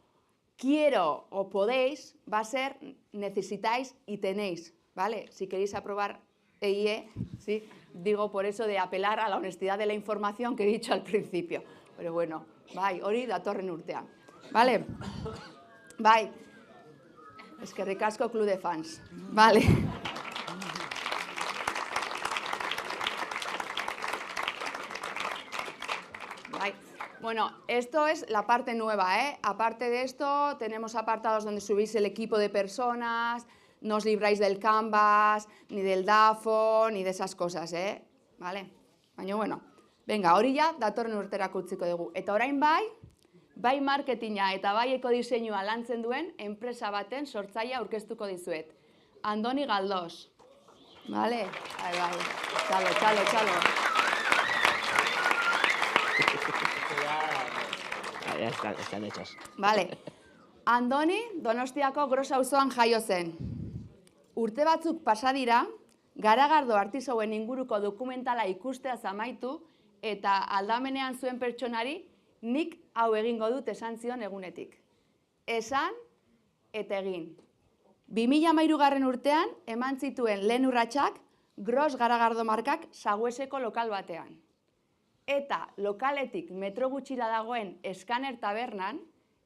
quiero o podéis, va a ser necesitáis y tenéis, ¿vale? Si queréis aprobar EIE, ¿sí? Digo por eso de apelar a la honestidad de la información que he dicho al principio. Pero bueno, bai, hori datorren urtean. ¿Vale? Bai. Eskerrik asko Club de Fans. Vale. Bai. Bueno, esto es la parte nueva, ¿eh? Aparte de esto, tenemos apartados donde subís el equipo de personas, no os libráis del Canvas, ni del DAFO, ni de esas cosas, ¿eh? Vale? Baina, bueno, venga, hori ja datorren urterako utziko dugu. Eta orain bai marketinga eta bai ekodiseinua lantzen duen enpresa baten sortzailea aurkeztuko dizuet. Andoni Galdós. Vale? Bai. Txalo. Ya están hechos. Vale. Andoni Donostiako Gros auzoan jaio zen. Urte batzuk pasa dira, Garagardo artisauen inguruko dokumentala ikusteaz amaitu eta aldamenean zuen pertsonari nik hau egingo dut esan zion egunetik. Esan eta egin. 2013 urtean eman zituen lehen urratsak Gros Garagardo markak Sagueseko lokal batean. Eta lokaletik metro gutxira dagoen Eskaner tabernan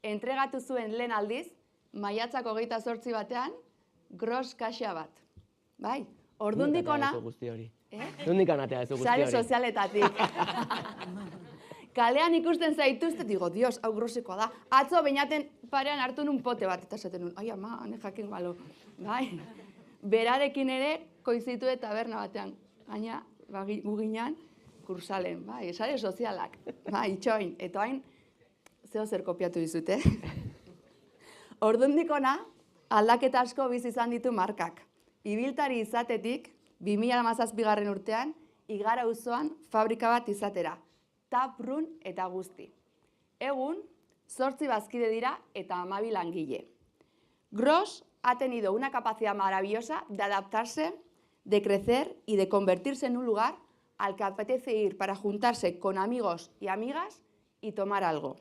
entregatu zuen lehen aldiz, maiatzak 28 batean, Gros kaxa bat. Bai, ordundik ona... Nondik anatea ez guzti hori? Sare sozialetatik. Kalean ikusten zaituzte, digo, Dios, hau Grosekoa da. Atzo beinaten parean hartu nun pote bat, eta esaten nun, ai ama, ane jakin balo. Bai, berarekin ere koizitu taberna batean. Gaina, guginan, kursalen, bai, sare sozialak. Bai, itxoin, eta hain, zeo zer kopiatu dizute. Ordundik ona, aldaketa asko bizi izan ditu markak. Ibiltari izatetik, 2017 urtean, Igara auzoan fabrika bat izatera. Taprun eta guzti. Egun, 8 bazkide dira eta 12 langile. Gros ha tenido una capacidad maravillosa de adaptarse, de crecer y de convertirse en un lugar al que apetece ir para juntarse con amigos y amigas y tomar algo.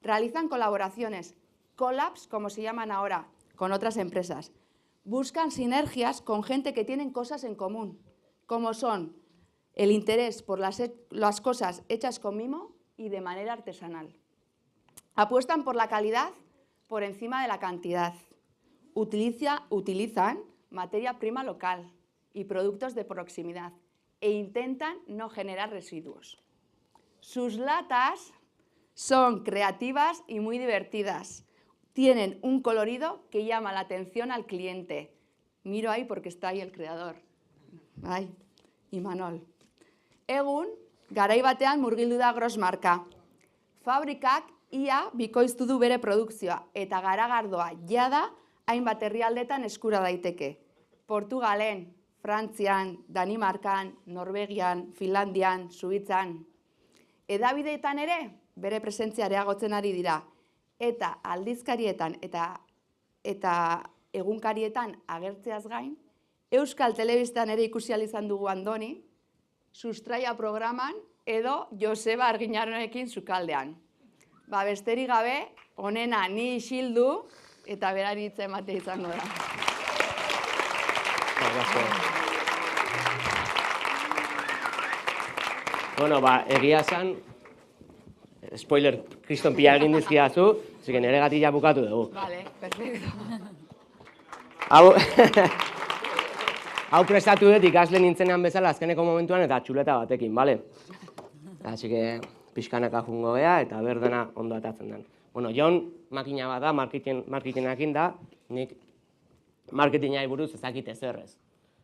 Realizan colaboraciones, collabs, como se llaman ahora, con otras empresas. Buscan sinergias con gente que tienen cosas en común, como son el interés por las cosas hechas con mimo y de manera artesanal. Apuestan por la calidad por encima de la cantidad. Utilizan materia prima local y productos de proximidad e intentan no generar residuos. Sus latas son creativas y muy divertidas. Tienen un colorido que llama la atención al cliente. Miro ahí porque está ahí el creador. Ay, Imanol. Egun, garai batean murgildu da Gros marka. Fabrikak ia bikoiztu du bere produkzioa eta Garagardoa jada hainbat herrialdetan eskura daiteke. Portugalen, Frantzian, Danimarkan, Norvegian, Finlandian, Suitzan. Hedabideetan ere bere presentzia areagotzen ari dira. Eta aldizkarietan eta egunkarietan agertzeaz gain, Euskal Telebistan ere ikusi ahal izan dugu Andoni, Sustraia programan edo Joseba Arginaronekin sukaldean. Besterik gabe, honena ni isildu eta berari hitza ematea izango da. Bueno, egia esan, spoiler, kriston pila egin dizkidazu, ziken ere gatila bukatu dugu. Vale, perfecto. Hau prestatu dut ikasle nintzenean bezala azkeneko momentuan eta txuleta batekin, bale? Así que pixkanaka jungo gea eta berdena ondo atatzen den. Bueno, Jon makina bat da, marketingakin da, nik marketingai buruz ezakit ezerrez.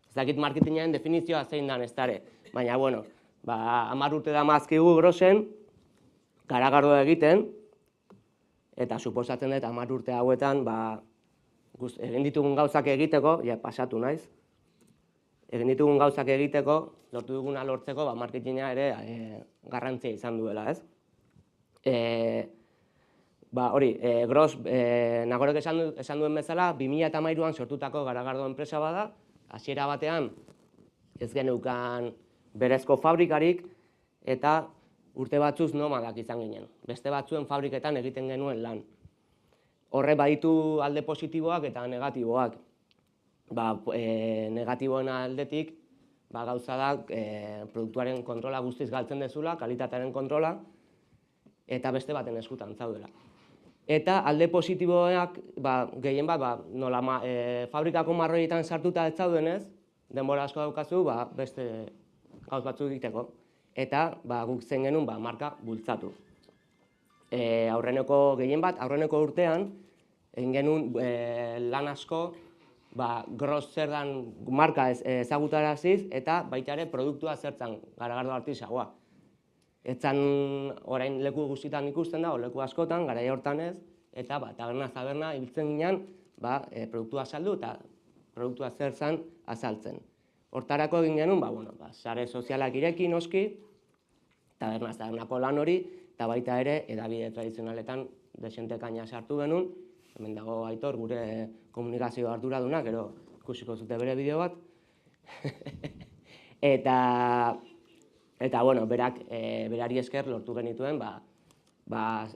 Ezakit marketingaren definizioa zein dan ez dare. Baina, bueno, 10 urte da mazkigu Grosen, Garagardoa egiten, eta suposatzen dut 10 urte hauetan, egin ditugun gauzak egiteko, pasatu naiz, egin ditugun gauzak egiteko, lortu duguna lortzeko, marketinga ere garrantzia izan duela, ez? Hori, Gros, Nagorek esan duen bezala, 2013an sortutako Garagardo enpresa bada, hasiera batean ez geneukan berezko fabrikarik, eta urte batzuz nomadak izan ginen. Beste batzuen fabriketan egiten genuen lan. Horre baditu alde positiboak eta negatiboak. Negatiboen aldetik, gauza da, produktuaren kontrola guztiz galtzen dezula, kalitatearen kontrola, eta beste baten eskutan zaudela. Eta alde positiboak, gehien bat, nola fabrikako marroietan sartuta ez zaudenez, denbora asko daukazu, beste gauz batzuk egiteko. Eta guk zen genuen marka bultzatu. aurreneko gehien bat, aurreneko urtean, egin genuen lan asko, Gros zer dan marka ezagutaraziz, eta baita ere produktua zertzan garagardo artisagoa. Etzan orain leku guztietan ikusten da, leku askotan, garai hortan ez, eta taberna ibiltzen ginen, produktua saldu eta produktua zertzan azaltzen. Hortarako egin genuen, sare sozialak ireki noski, tabernako lan hori, eta baita ere edabide tradizionaletan desente kaina sartu genuen, hemen dago Aitor, gure komunikazio arduraduna, gero ikusiko zute bere bideo bat. Eta, bueno, berari esker lortu genituen,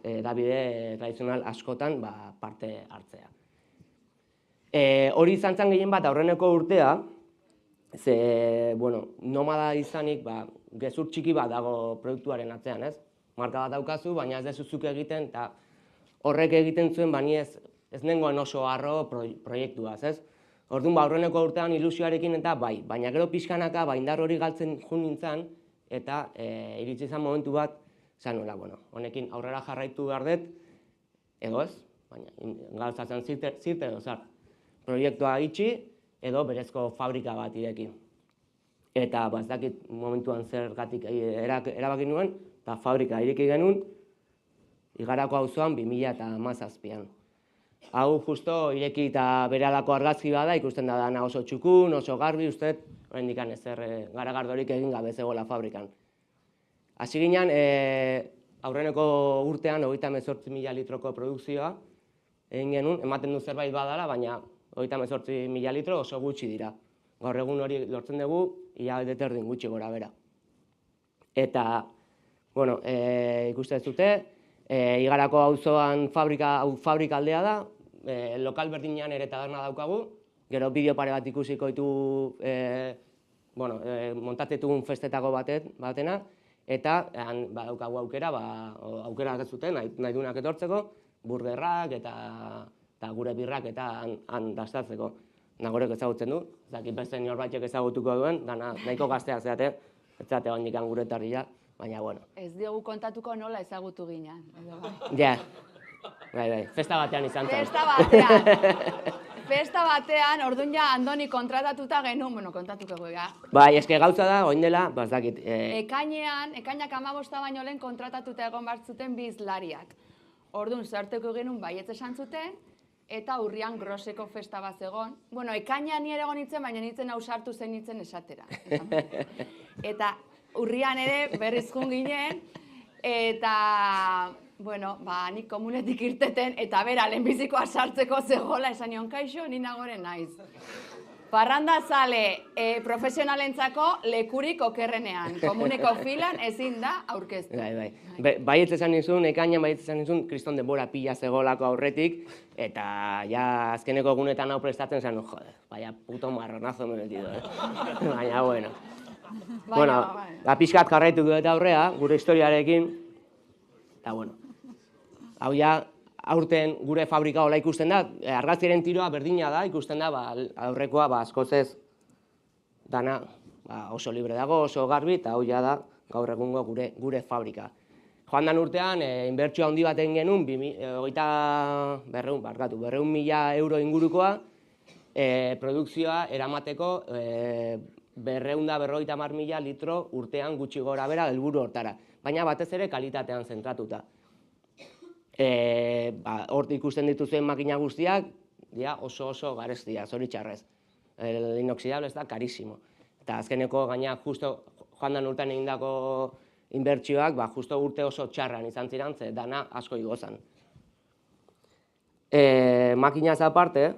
edabide tradizional askotan parte hartzea. Hori izan zen gehien bat aurreneko urtea, ze, bueno, nomada izanik, gezur txiki bat dago produktuaren atzean, ez? Marka bat daukazu, baina ez dezuzuk egiten, eta horrek egiten zuen, bani ez nengoen oso harro proiektuaz, ez? Orduan, aurreneko urtean ilusioarekin eta baina gero pixkanaka, indar hori galtzen jun nintzen, eta iritsi izan momentu bat, zan nola, honekin aurrera jarraitu behar dut, edo ez, baina gauzatzen zirte edo zar. Proiektua itxi, edo berezko fabrika bat ireki. Eta, ez dakit momentuan zergatik erabaki nuen, eta fabrika ireki genuen, Igarako auzoan 2017an. Hau justo ireki eta beralako argazki bada, ikusten da dana oso txukun, oso garbi, uste, oraindik ezer garagardorik egin gabe zegoela fabrikan. Hasi ginen, aurreneko urtean 38.000 litroko produkzioa egin genuen, ematen du zerbait badala, baina 38.000 litro oso gutxi dira. Gaur egun hori lortzen dugu, hilabete erdin gutxi gora bera. Eta, bueno, ikusten zute, Igarako auzoan fabrika aldea da, lokal berdinean ere taberna daukagu, gero bideo pare bat ikusiko ditu montatetugun festetako batena, eta daukagu aukera, aukera zuten, nahi duenak etortzeko, burgerrak eta gure birrak eta han dastatzeko. Nagorek ezagutzen du, zakit beste norbaitek ezagutuko duen, dana nahiko gaztea zeate, ez zate handikan gure tarria, baina bueno. Ez diogu kontatuko nola ezagutu ginen. Ja, bai, festa batean izan zen. Festa batean, orduan ja Andoni kontratatuta genuen, kontatuko egu. Bai, eske gauza da, oin dela, ez dakit. Ekainak 15 baino lehen kontratatuta egon bartzuten bi hizlariak. Orduan, zerteko genuen baietz esan zuten, eta urrian Groseko festa bat zegoen. Bueno, ekainan ni ere egon nintzen, baina nintzen ausartu zen nintzen esatera. Eta urrian ere berriz jun ginen, eta, bueno, nik komunetik irteten, eta bera, lehenbizikoa sartzeko zegoela, esan nion kaixo, ni nagoren naiz. Parranda zale profesionalentzako lekurik okerrenean. Komuneko filan ezin da aurkeztu. Baietz esan nizun, ekainan baietz esan nizun, kriston denbora pila zegolako aurretik, eta ja azkeneko egunetan hau prestatzen zen, jode, baina puto marronazo me metido, baina, bueno. Bueno, pixkat jarraitu dut aurrea, gure historiarekin, eta, bueno, hau ja, aurten gure fabrika hola ikusten da, argazkiaren tiroa berdina da, ikusten da, aurrekoa askoz ez dana oso libre dago, oso garbi, eta hau ja da gaur egungo gure fabrika. Joan dan urtean, inbertsioa handi bat egin genuen, 200.000 euro ingurukoa, produkzioa eramateko 250.000 litro urtean gutxi gora bera helburu hortara, baina batez ere kalitatean zentratuta. Hort ikusten dituzuen makina guztiak, oso garestia, zoritxarrez. El inoxidable ez da karisimo. Eta azkeneko gaina justo joan dan urtean egindako inbertsioak, justo urte oso txarran izan ziren, ze dana asko igozan. Makinaz aparte,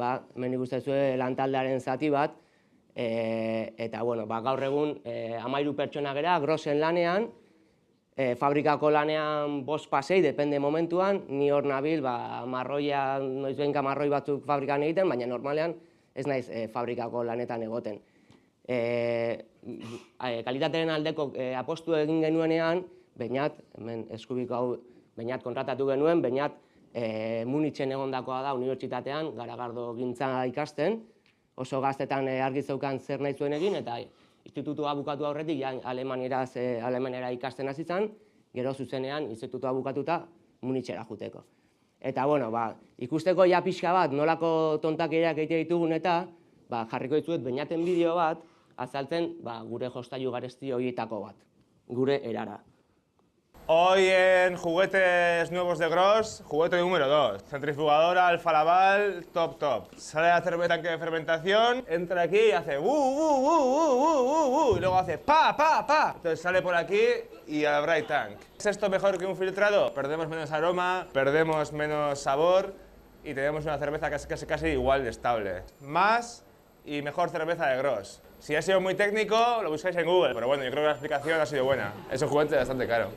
hemen ikusten zuen lantaldearen zati bat, eta gaur egun 13 pertsona gera, Grosen lanean, fabrikako lanean 5 pasei, depende momentuan, ni hor nabil, marroia, noizbenka marroi batzuk fabrikan egiten, baina normalean ez naiz fabrikako lanetan egoten. Kalitatearen aldeko apostu egin genuenean, Beñat, hemen eskubiko hau, Beñat kontratatu genuen, Beñat Munitzen egondakoa da unibertsitatean, garagardo gintza ikasten, oso gaztetan argi zeukan zer nahi zuen egin, eta institutua bukatu aurretik Alemaniera ikasten hasi zen, gero zuzenean institutua bukatuta Munitzera juteko. Eta, bueno, ikusteko ja pixka bat nolako tontakeriak egite ditugun eta jarriko dizuet beinaten bideo bat azaltzen gure jostailu garesti horietako bat, gure erara. Hoy en juguetes nuevos de Gros, juguete número 2, centrifugadora Alfa Laval, top. Sale la cerveza en fermentación, entra aquí y hace y luego hace pa. Entonces sale por aquí y al Bright Tank. ¿Es esto mejor que un filtrado? Perdemos menos aroma, perdemos menos sabor y tenemos una cerveza casi igual de estable. Más y mejor cerveza de Gros. Si ha sido muy técnico, lo buscáis en Google, pero bueno, yo creo que la explicación ha sido buena. Es un juguete bastante caro.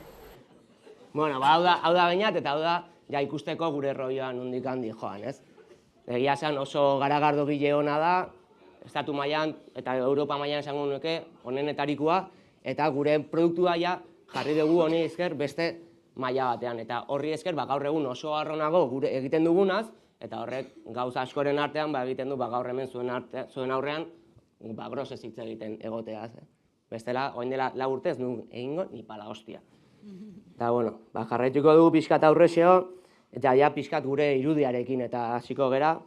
Bueno, hau da bainat, eta hau da ja ikusteko gure rolloa nondik handi joan, ez? Egia esan oso garagardo gile ona da, estatu mailan eta Europa mailan esango nuke honenetarikoa, eta gure produktua ja jarri dugu honi esker beste maila batean. Eta horri esker gaur egun oso harronago gure egiten dugunaz, eta horrek gauza askoren artean egiten du gaur hemen zuen aurrean Gros ez hitz egiten egoteaz. Bestela, orain dela 4 urte ez nuen egingo ni pala hostia. Eta, bueno, jarraituko dugu pixkat aurrexeo, eta ja pixkat gure irudiarekin eta hasiko gera.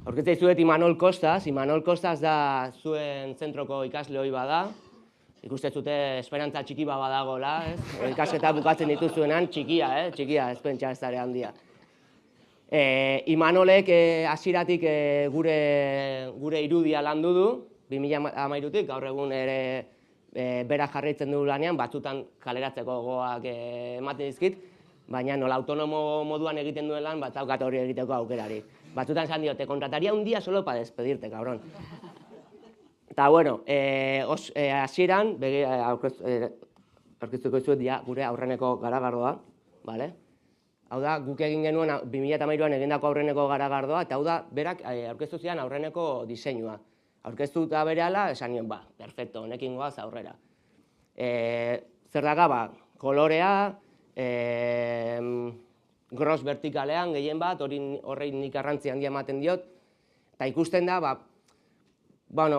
Aurkitzen zuet Imanol Kostas da zuen zentroko ikasle hori bada. Ikusten zute esperantza txiki badagoela, ez? Ikasketa bukatzen dituzuenan, txikia, ez pentsa ez dara handia. Imanolek hasieratik gure irudia landu du, 2013, gaur egun ere bera jarraitzen du lanean, batzutan kaleratzeko gogoak ematen dizkit, baina nola autonomo moduan egiten duen lan, bat daukat hori egiteko aukerari. Batzutan esan dio, te contrataría un día solo para despedirte, cabrón. Eta, bueno, hasieran, aurkeztuko dizuet gure aurreneko garagardoa, bale? Hau da, guk egin genuen 2013an egindako aurreneko garagardoa, eta hau da, berak aurkeztu zian aurreneko diseinua. Aurkeztuta berehala, esan nion, perfecto, honekin goaz aurrera. Zer daga, kolorea, Gros vertikalean gehien bat, horrein nik garrantzi handia ematen diot, eta ikusten da,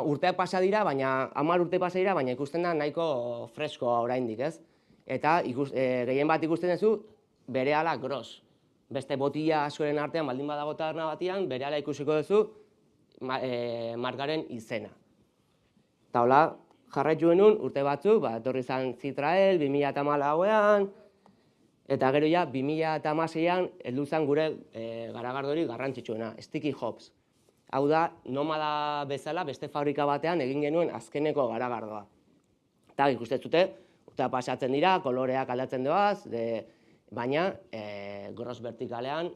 urteak pasa dira, 10 urte pasa dira, baina ikusten da nahiko freskoa oraindik, ez? Eta gehien bat ikusten duzu, berehala Gros. Beste botila askoren artean, baldin badago taberna batian, berehala ikusiko duzu, markaren izena. Eta hola, jarraitu genuen urte batzuk, etorri zen Citrael, 2014an, eta gero ja, 2016an heldu zen gure garagardori garrantzitsuena, Sticky Hops. Hau da, nomada bezala, beste fabrika batean egin genuen azkeneko garagardoa. Eta ikusten zute, urtea pasatzen dira, koloreak aldatzen doaz, baina Gros vertikalean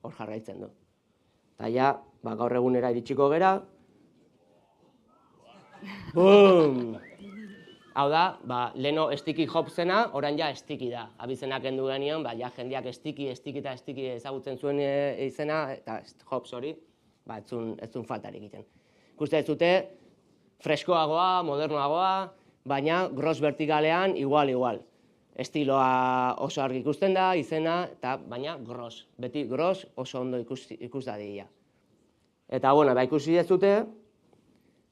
hor jarraitzen du. Eta ja, gaur egunera iritsiko gera. Bum! Hau da, leheno Sticky Hopsena, orain ja Sticky da. Abizenak kendu genion, ja jendeak Sticky ezagutzen zuen izena, eta Hops hori, ez zuen faltarik egiten. Ikusten zute, freskoagoa, modernoagoa, baina Gros vertikalean igual. Estiloa oso argi ikusten da, izena, baina Gros. Beti Gros oso ondo ikus dadila. Eta, ikusi dezute,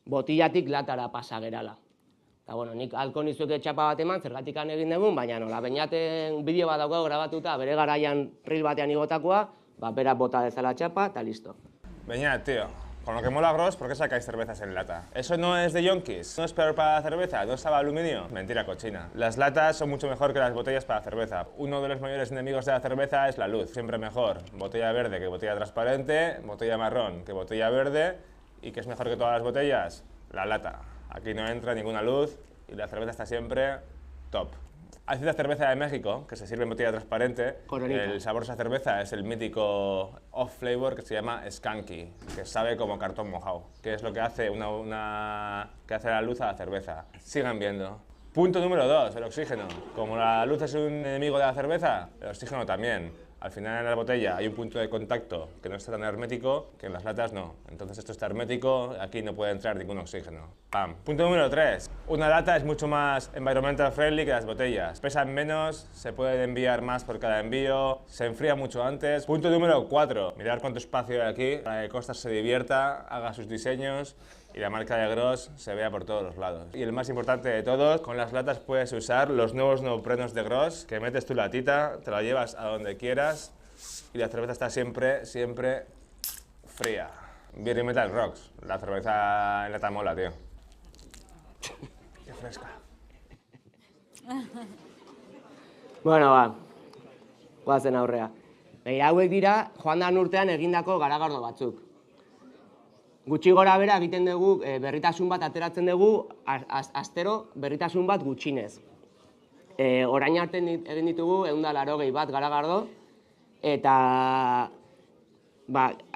botilatik latara pasa gerala. Eta, nik halko nizuke txapa bat eman, zergatik egin dugun, baina nola, bainaten bideo bat daukago grabatuta, bere garaian reel batean igotakoa, bera bota dezala txapa, eta listo. Beñat, tío, con lo que mola Gros, ¿por qué sacáis cervezas en lata? ¿Eso no es de yonkis? ¿No es peor para la cerveza? ¿No sabe a aluminio? Mentira cochina. Las latas son mucho mejor que las botellas para cerveza. Uno de los mayores enemigos de la cerveza es la luz, siempre mejor. Botella verde que botella transparente, botella marrón que botella verde, y ¿qué es mejor que todas las botellas? La lata. Aquí no entra ninguna luz y la cerveza está siempre top. Hay cierta cerveza de México que se sirve en botella transparente. Coronita. El sabor de esa cerveza es el mítico off-flavor que se llama skunky, que sabe como cartón mojado, que es lo que hace que hace la luz a la cerveza. Sigan viendo. Punto número 2, el oxígeno. Como la luz es un enemigo de la cerveza, el oxígeno también. Al final en la botella hay un punto de contacto que no está tan hermético, que en las latas no. Entonces esto está hermético, aquí no puede entrar ningún oxígeno. ¡Pam! Punto número 3. Una lata es mucho más environmental friendly que las botellas. Pesan menos, se pueden enviar más por cada envío, se enfría mucho antes. Punto número 4. Mirar cuánto espacio hay aquí para que Costas se divierta, haga sus diseños y la marca de Gross se vea por todos los lados. Y el más importante de todos, con las latas puedes usar los nuevos neoprenos de Gross, que metes tu latita, te la llevas a donde quieras y la cerveza está siempre fría. Beer y Metal Rocks, la cerveza en lata mola, tío. Qué fresca. Bueno, guazen aurrea. Begira, hauek dira joan dan urtean egindako garagardo batzuk. Gutxi gora bera egiten dugu, berritasun bat ateratzen dugu, astero berritasun bat gutxinez. Orain arte egin ditugu 180 bat garagardo, eta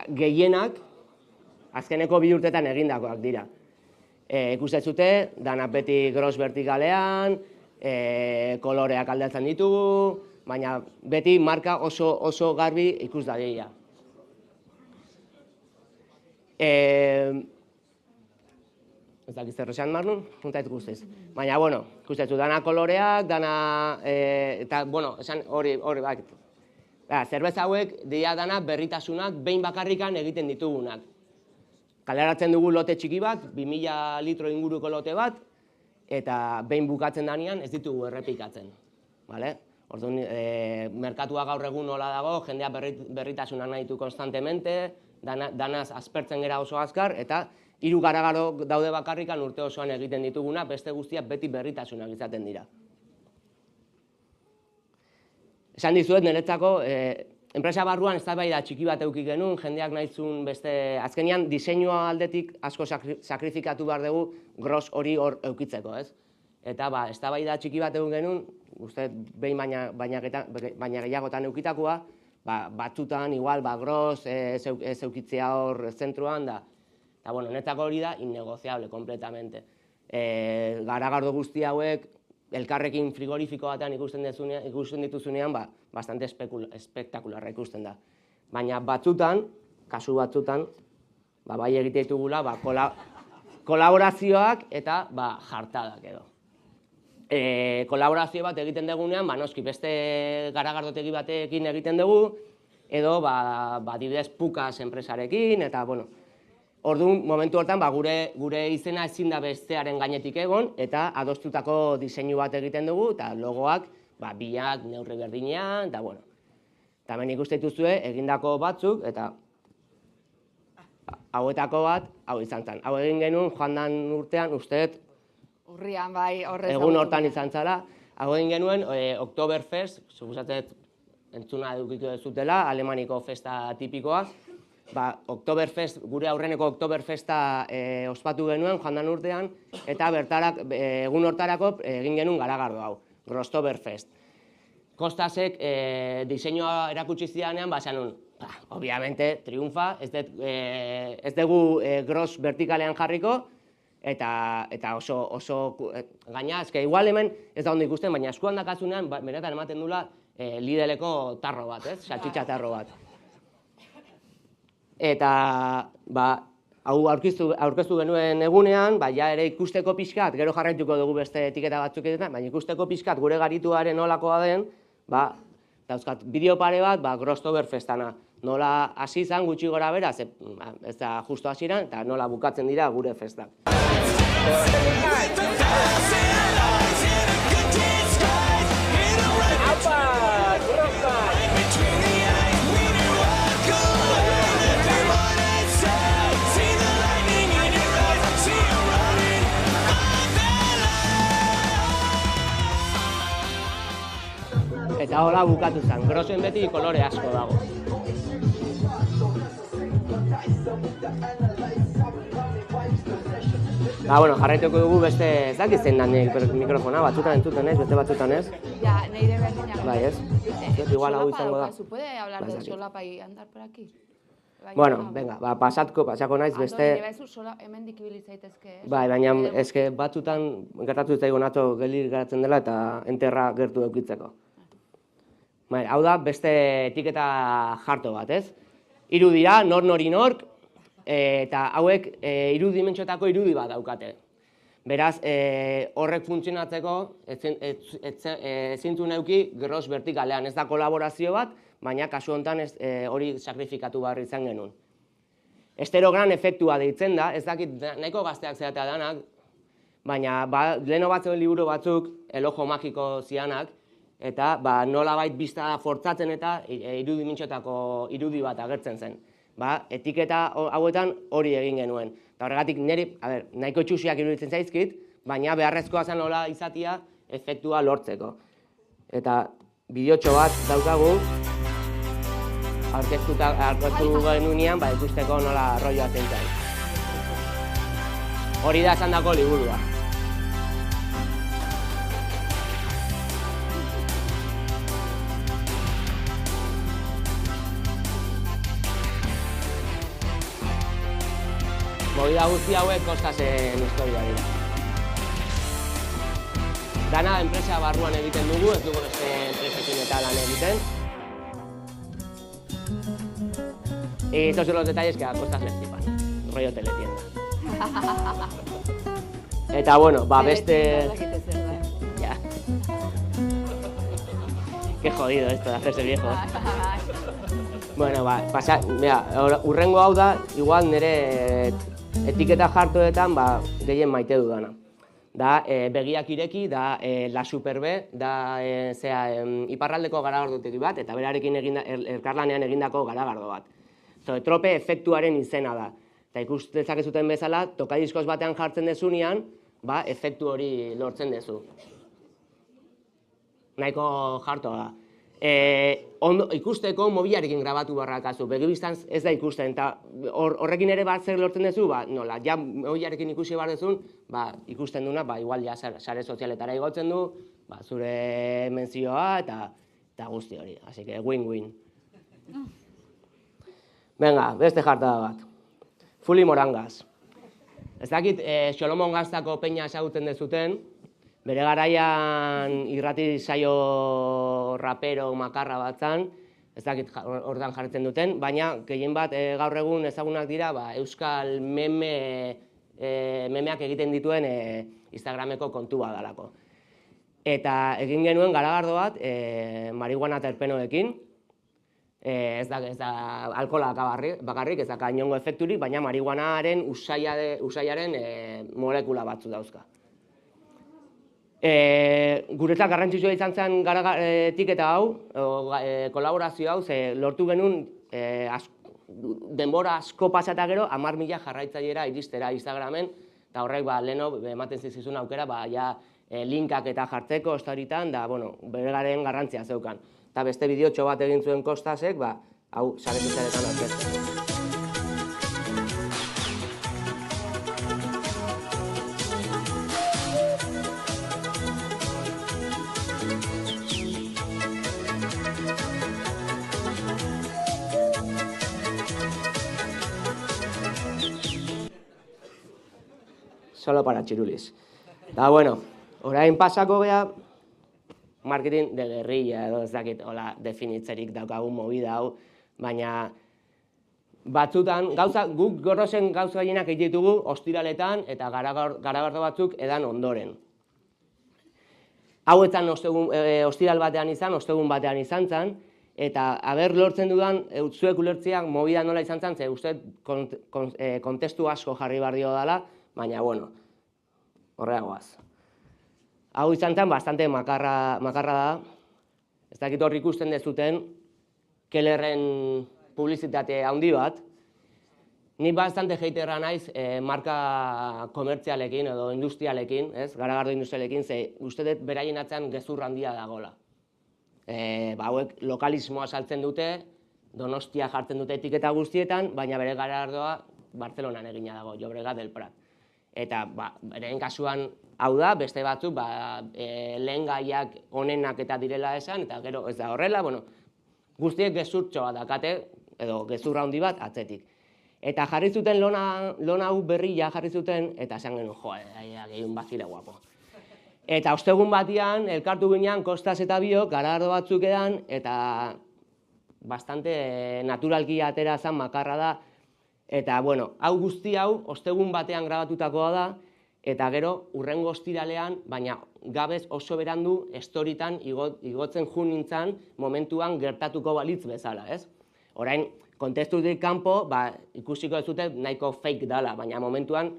gehienak azkeneko 2 urtetan egindakoak dira. Ikusten zute, danak beti Gross vertikalean, koloreak aldatzen ditugu, baina beti marka oso garbi ikus dadila. Ez dakiz zer esan marnun, juntait guztiz. Baina, bueno, ikusten zu, dana koloreak, dana, eta, bueno, esan hori bak. Zerbeza hauek dira dana berritasunak behin bakarrikan egiten ditugunak. Kaleratzen dugu lote txiki bat, 2000 litro inguruko lote bat, eta behin bukatzen danean ez ditugu errepikatzen. Orduan, merkatua gaur egun nola dago, jendea berritasunak nahi ditu konstantemente, danaz aspertzen gera oso azkar, eta 3 garagaro daude bakarrikan urte osoan egiten dituguna, beste guztiak beti berritasunak izaten dira. Esan dizuet, niretzako, enpresa barruan eztabaida txiki bat eduki genuen, jendeak nahi zuen beste, azkenean diseinua aldetik asko sakrifikatu behar dugu Gross hori hor eukitzeko, ez? Eta eztabaida txiki bat egun genuen, uste behin baina gehiagotan eukitakoa, batzutan igual Gross ez eukitzea hor zentruan da. Eta, bueno, netzako hori da innegociable, completamente. Garagardo guzti hauek, elkarrekin frigorifiko batean ikusten dituzunean, bastante espektakularra ikusten da. Baina batzutan, kasu batzutan, bai egite ditugula, kolaborazioak eta jartadak edo. Kolaborazio bat egiten dugunean, noski beste garagardotegi batekin egiten dugu, edo adibidez Pukas enpresarekin, eta, bueno, orduan, momentu hortan, gure izena ezin da bestearen gainetik egon, eta adostutako diseinu bat egiten dugu, eta logoak, biak neurri berdinean, eta, bueno. Eta hemen ikusten dituzue, egindako batzuk, eta hauetako bat, hau izan zen. Hau egin genuen, joan dan urtean, usteet, Urrian, bai, horrez egun hortan izan zala, hau egin genuen, Oktoberfest, suposatzet entzuna edukiko dezutela, Alemaniko festa tipikoa, Oktoberfest, gure aurreneko Oktoberfesta ospatu genuen, joan dan urtean, eta egun hortarako egin genuen garagardo hau, Grosstoberfest. Kostasek diseinua erakutsi zidanean, esan nun, obviamente, triunfa, ez dugu Gross vertikalean jarriko, eta oso gaina, igual hemen ez da ondo ikusten, baina eskuan dakazunean, benetan ematen dula Lidleko tarro bat, saltxitxa tarro bat. Eta, hau aurkeztu genuen egunean, ja ere ikusteko pixkat, gero jarraituko dugu beste etiketa batzuketan, baina ikusteko pixkat gure garituaren nolakoa den, dauzkat bideo pare bat, Grosstoberfestana. Nola hasi izan gutxi gora bera, ez da justo hasieran, eta nola bukatzen dira gure festak. Eta hola bukatu zen, Grossen beti kolore asko dago. Jarraituko dugu beste, ez dakitzen da mikrofona, batzutan entzuten ez, beste batzutan ez. Ja, nire berdinak. Bai, ez? Igual hau izango da. ¿Puede hablar del solapa y andar por aquí? Bueno, venga, pasako naiz beste... Ando, nire bezu hemen dikibili zaitezke, ez? Bai, baina eske batzutan gertatu zaigun atzo gelir geratzen dela eta enterra gertu eukitzeko. Hau da beste etiketa jarto bat, ez? Hiru dira, nori nork, eta hauek hiru dimentsiotako irudi bat daukate. Beraz, horrek funtzionatzeko ezin zuen eduki gros vertikalean, ez da kolaborazio bat, baina kasu honetan hori sakrifikatu behar izan genuen. Estereogram efektua deitzen da, ez dakit nahiko gazteak zeratea danak, baina leheno batzuen liburu batzuk, El ojo magiko zianak, eta nolabait bizta fortzatzen eta irudimentxotako irudi bat agertzen zen. Etiketa hauetan hori egin genuen. Eta horregatik niri, nahiko txusiak iruditzen zaizkit, baina beharrezkoa zen nola izatia efektua lortzeko. Eta bideotxo bat daukagu, aurkeztu genuenean, ikusteko nola arroioa zentzen. Hori da esan dako liburua. Movida guzti hauek Kostasen historia dira. Dana enpresa barruan egiten dugu, ez dugu beste enpresekin eta lan egiten. Y estos son los detalles que a Kostas les flipan, rollo teletienda. Eta bueno, beste... Ya. Qué jodido esto de hacerse viejo. Bueno, mira, urrengo hau da, igual nire etiketa jartoetan gehien maite dudana. Da begiak ireki, da La Super B, da iparraldeko garagardotik bat, eta berarekin elkarlanean egindako garagardo bat. Trope efektuaren izena da. Eta ikus dezakezuten bezala, tokadiskoz batean jartzen dezunean, efektu hori lortzen dezu. Nahiko jartoa da. Ikusteko mobilarekin grabatu barrakazu, begibiztan ez da ikusten, eta horrekin ere bat zer lortzen duzu, nola, ja mobilarekin ikusi behar duzun, ikusten duna, igual ja sare sozialetara igotzen du, zure menzioa eta guzti hori, así que win-win. Venga, beste jartada bat. Fuli Morangas. Ez dakit, Xolomon Gaztako peña ezagutzen dezuten, bere garaian irrati saio rapero makarra bat zan, ez dakit hortan jartzen duten, baina gehien bat gaur egun ezagunak dira euskal memeak egiten dituen Instagrameko kontu bat dalako. Eta egin genuen garagardo bat marihuana terpenoekin, ez da alkohola bakarrik, ez da inongo efekturik, baina marihuanaren usaiaren molekula batzu dauzka. Guretzat garrantzitsua izan zen etiketa hau, kolaborazio hau, lortu genuen denbora asko pasata gero 10.000 jarraitzaileera iristera Instagramen, eta horrek leheno ematen zizizun aukera linkak eta jartzeko historietan, da beregaren garrantzia zeukan. Eta beste bideotxo bat egin zuen Kostasek, hau sare sozialetan aurkezteko. Solo para txirulis. Da, bueno, orain pasako geha, marketing de guerrilla edo ez dakit, hola, definitzerik daukagun movida hau, baina batzutan, guk gorrozen gauza gehienak egin ditugu ostiraletan eta garagardo batzuk edan ondoren. Hau etzan ostiral batean izan, ostegun batean izan zen, eta haber lortzen dudan, zuek ulertziak movida nola izan zen, ze uste kontestu asko jarri behar dio dela, baina, bueno, horreagoaz. Hau izan zen, bastante makarra da. Ez dakit hor ikusten dezuten, Kellerren publizitate handi bat. Ni bastante haterra naiz marka komertzialekin edo industrialekin, garagardo industrialekin, ze uste dut beraien atzean gezur handia dagoela. Hauek lokalismoa saltzen dute, Donostia jartzen dute etiketa guztietan, baina bere garagardoa Bartzelonan egina dago, Llobregat del Prat. Eta beren kasuan hau da, beste batzuk lehen gaiak onenak eta direla esan, eta gero ez da horrela, guztiek gezurtxo bat dakate, edo gezurra handi bat atzetik. Eta jarri zuten lona hau berria jarri zuten, eta esan genuen, gehien bazile guapo. Eta ostegun batean, elkartu ginean, Kostas eta biok, Garagardo batzuk edan, eta bastante naturalki atera zen, makarra da. Eta, bueno, hau guzti hau, ostegun batean grabatutakoa da, eta gero, urrengo ostiralean, baina gabez oso berandu, storitan igotzen jun nintzen, momentuan gertatuko balitz bezala, ez? Orain, kontestutik kanpo, ikusiko ez dute nahiko fake dala, baina momentuan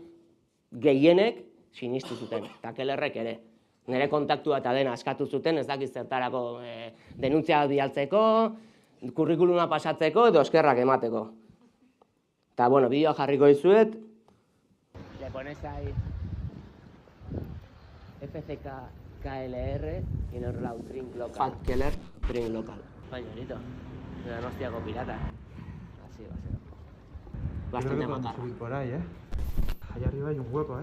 gehienek sinistu zuten, eta Kellerrek ere. Nire kontaktua eta dena askatu zuten, ez dakiz zertarako denuntzia bialtzeko, kurrikuluma pasatzeko edo eskerrak emateko. Eta, bueno, bideoa jarriko dizuet. Le pones ahí FCKLR y nos la drink local. Fat Keller, drink local. Pañuelito, de Donostiako pirata. Así va a ser. Bastante macarra. Subir por ahí, Allá arriba hay un hueco,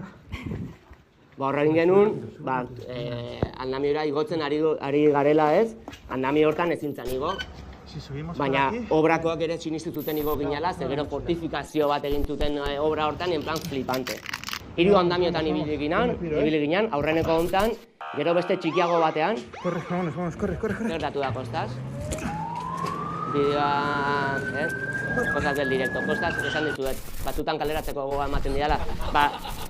Horrein genuen, Aldamiora igotzen ari garela ez, Aldami hortan ezintzen igo. Baina obrakoak ere sinistituten igo ginela, ze gero fortifikazio bat egin zuten obra hortan, en plan flipante. Hiru andamiotan ibili ginen, aurreneko hontan, gero beste txikiago batean. Corre, vamos, corre. Gertatu da, Kostas. Bideoa, cosas del directo. Kostas, esan dizuet, batzutan kaleratzeko gogoa ematen didala.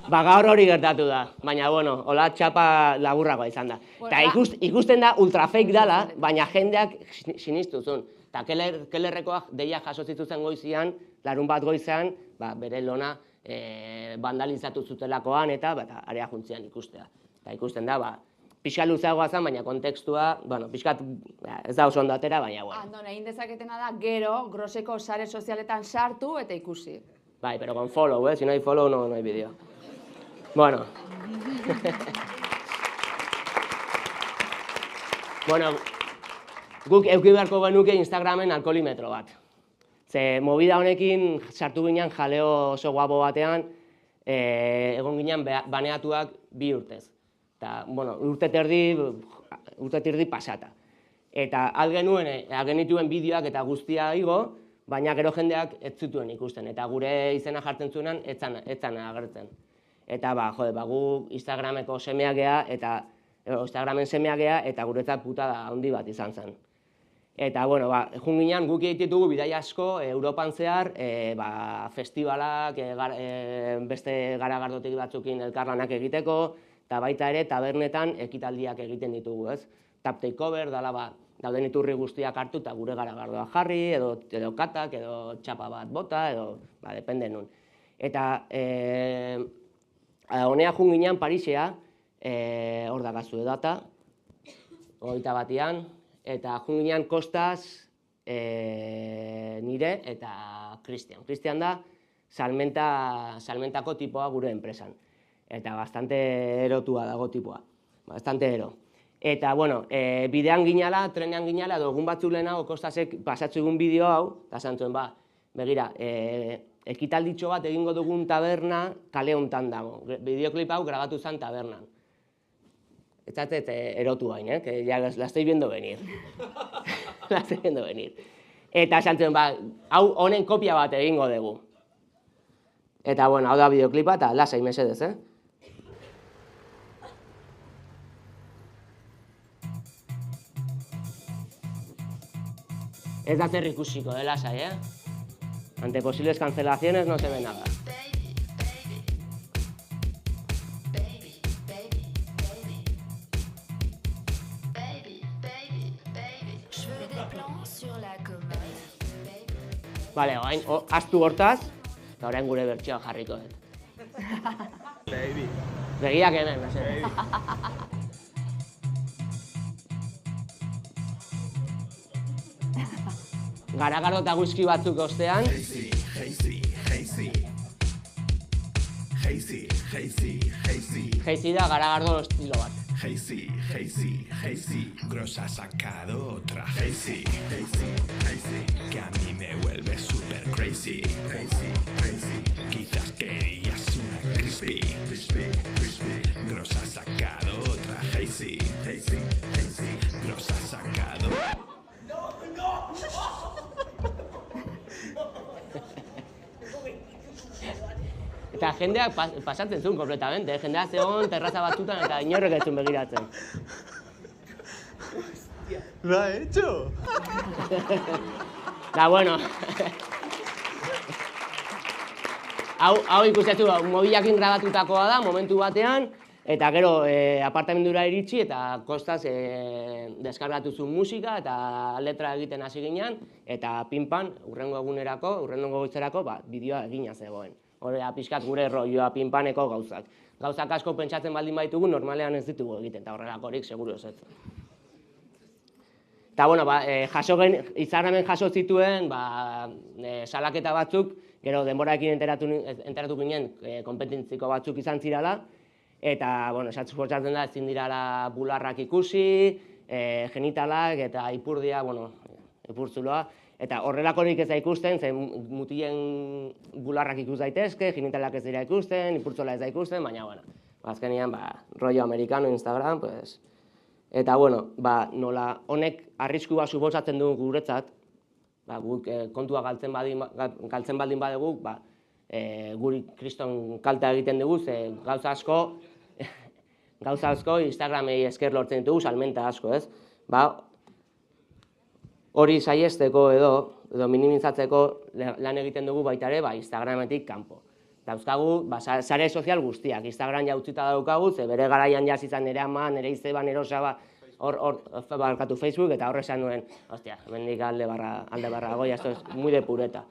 Gaur hori gertatu da, baina, bueno, hola txapa laburragoa izan da. Eta ikusten da ultrafake dala, baina jendeak sinistuzun. Eta Kellerrekoak deia jaso zituzen goizian, larun bat goizean, bere lona vandalizatu zutelakoan eta area juntzian ikustea. Eta ikusten da, pixka luzeagoa zen, baina kontekstua, bueno, pixkat ez da oso ondo atera, baina, bueno. Andon, egin dezaketena da, gero, Groseko sare sozialetan sartu eta ikusi. Bai, pero con follow, si no hay follow, no hay vídeo. Bueno. Bueno, guk euki beharko genuke Instagramen alkoholimetro bat. Ze movida honekin sartu ginen jaleo oso guapo batean, egon ginen baneatuak 2 urtez. Eta, bueno, urte terdi pasata. Eta genituen bideoak eta guztia igo, baina gero jendeak ez zituen ikusten. Eta gure izena jartzen zuenan, etzan agertzen. Eta, gu Instagrameko semeak gea, Instagramen semeak gea, eta guretzat putada handi bat izan zen. Eta, bueno, jun ginen guk egitugu bidai asko, Europan zehar, festivalak, beste garagardotik batzukin elkarlanak egiteko, eta baita ere tabernetan ekitaldiak egiten ditugu, ez? Tap takeover, dauden iturri guztiak hartu eta gure garagardoa jarri, edo katak, edo txapa bat bota, edo, depende nun. Eta, honea jun ginen Parisea, hor dakazu edata, 21, eta jun ginen Kostas, nire eta Cristian. Cristian da salmentako tipoa gure enpresan. Eta bastante erotua dago tipoa, bastante ero. Eta, bueno, bidean ginala, trenean ginala, edo egun batzu lehenago Kostasek pasatzu egun bideo hau, eta zantzuen, begira, ekitalditxo bat egingo dugun taberna kale hontan dago. Bideoklip hau grabatu zen tabernan. Ez zatet erotu hain, que ya la estoy viendo venir. La estoy viendo venir. Eta zantzuen, hau honen kopia bat egingo dugu. Eta, bueno, hau da bideoklipa, eta lasai mesedez, Ez da zer ikusiko, lasai, Ante posibles cancelaciones no se ve nada. Vale, orain, astu hortaz, eta orain gure bertsioa jarriko dut. Begiak hemen, mesedez. Garagardo eta whisky batzuk ostean. Hazy da garagardo estilo bat. Hazy, Gross ha sacado otra Hazy, que a mí me vuelve super crazy, quizás querías una crispy, Gross ha sacado otra Hazy, Gross ha sacado... Eta jendeak pasatzen zuen kompletamente, jendea zegoen terraza batzutan eta inorrek ez zuen begiratzen. ¡Lo ha hecho! Da, bueno. Hau ikustezu, mobilakin grabatutakoa da, momentu batean, eta gero apartamendura iritsi eta kostaz deskargatu zuen musika eta letra egiten hasi ginen, eta pinpan, urrengo egunerako, urrengo goizerako, bideoa egina zegoen. Hore, pixkat gure rolloa pinpaneko gauzak. Gauzak asko pentsatzen baldin baitugu, normalean ez ditugu egiten, eta horrelakorik seguru ez. Eta, bueno, Instagramen jaso zituen salaketa batzuk, gero denboraekin enteratu ginen konpetentziko batzuk izan zirala, eta, bueno, esatzatzen da, ezin dirala bularrak ikusi, genitalak eta ipurdia, bueno, ipurtzuloa, eta horrelakorik ez da ikusten, zen mutilen bularrak ikus daitezke, genitalak ez dira ikusten, ipurtzola ez da ikusten, baina, bueno, azkenean, rollo amerikano, Instagram, pues... Eta, bueno, nola honek arrisku bat suposatzen dugu guretzat, guk kontua galtzen baldin badugu, guri kriston kaltea egiten dugu, ze gauza asko Instagramei esker lortzen ditugu, salmenta asko, ez? Hori saihesteko edo minimizatzeko lan egiten dugu baita ere Instagrametik kanpo. Dauzkagu, sare sozial guztiak, Instagram jautzita daukagu, ze bere garaian jaz izan nire ama, nire izeba, nire osaba, barkatu Facebook, eta horre esan nuen, hostia, hemendik alde barra goia, esto es muy de pureta.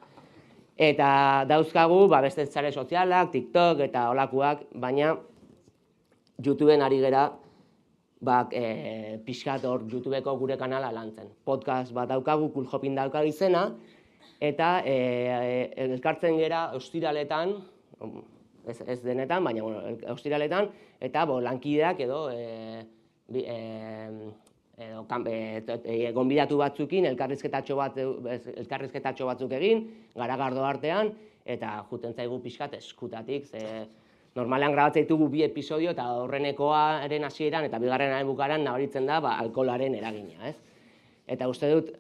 Eta dauzkagu, beste sare sozialak, TikTok eta olakuak, baina YouTubeen ari gera, pixkat hor YouTubeko gure kanala lantzen. Podcast bat daukagu, Cool Hopping daukagu izena, eta elkartzen gera ostiraletan, ez denetan, baina ostiraletan, eta lankideak edo gonbidatu batzukin elkarrizketatxo batzuk egin, garagardo artean, eta juten zaigu pixkat eskutatik, normalean grabatzen ditugu 2 episodio eta horrenekoaren hasieran eta bigarrenaren bukaeran nabaritzen da alkoholaren eragina, ez? Eta uste dut,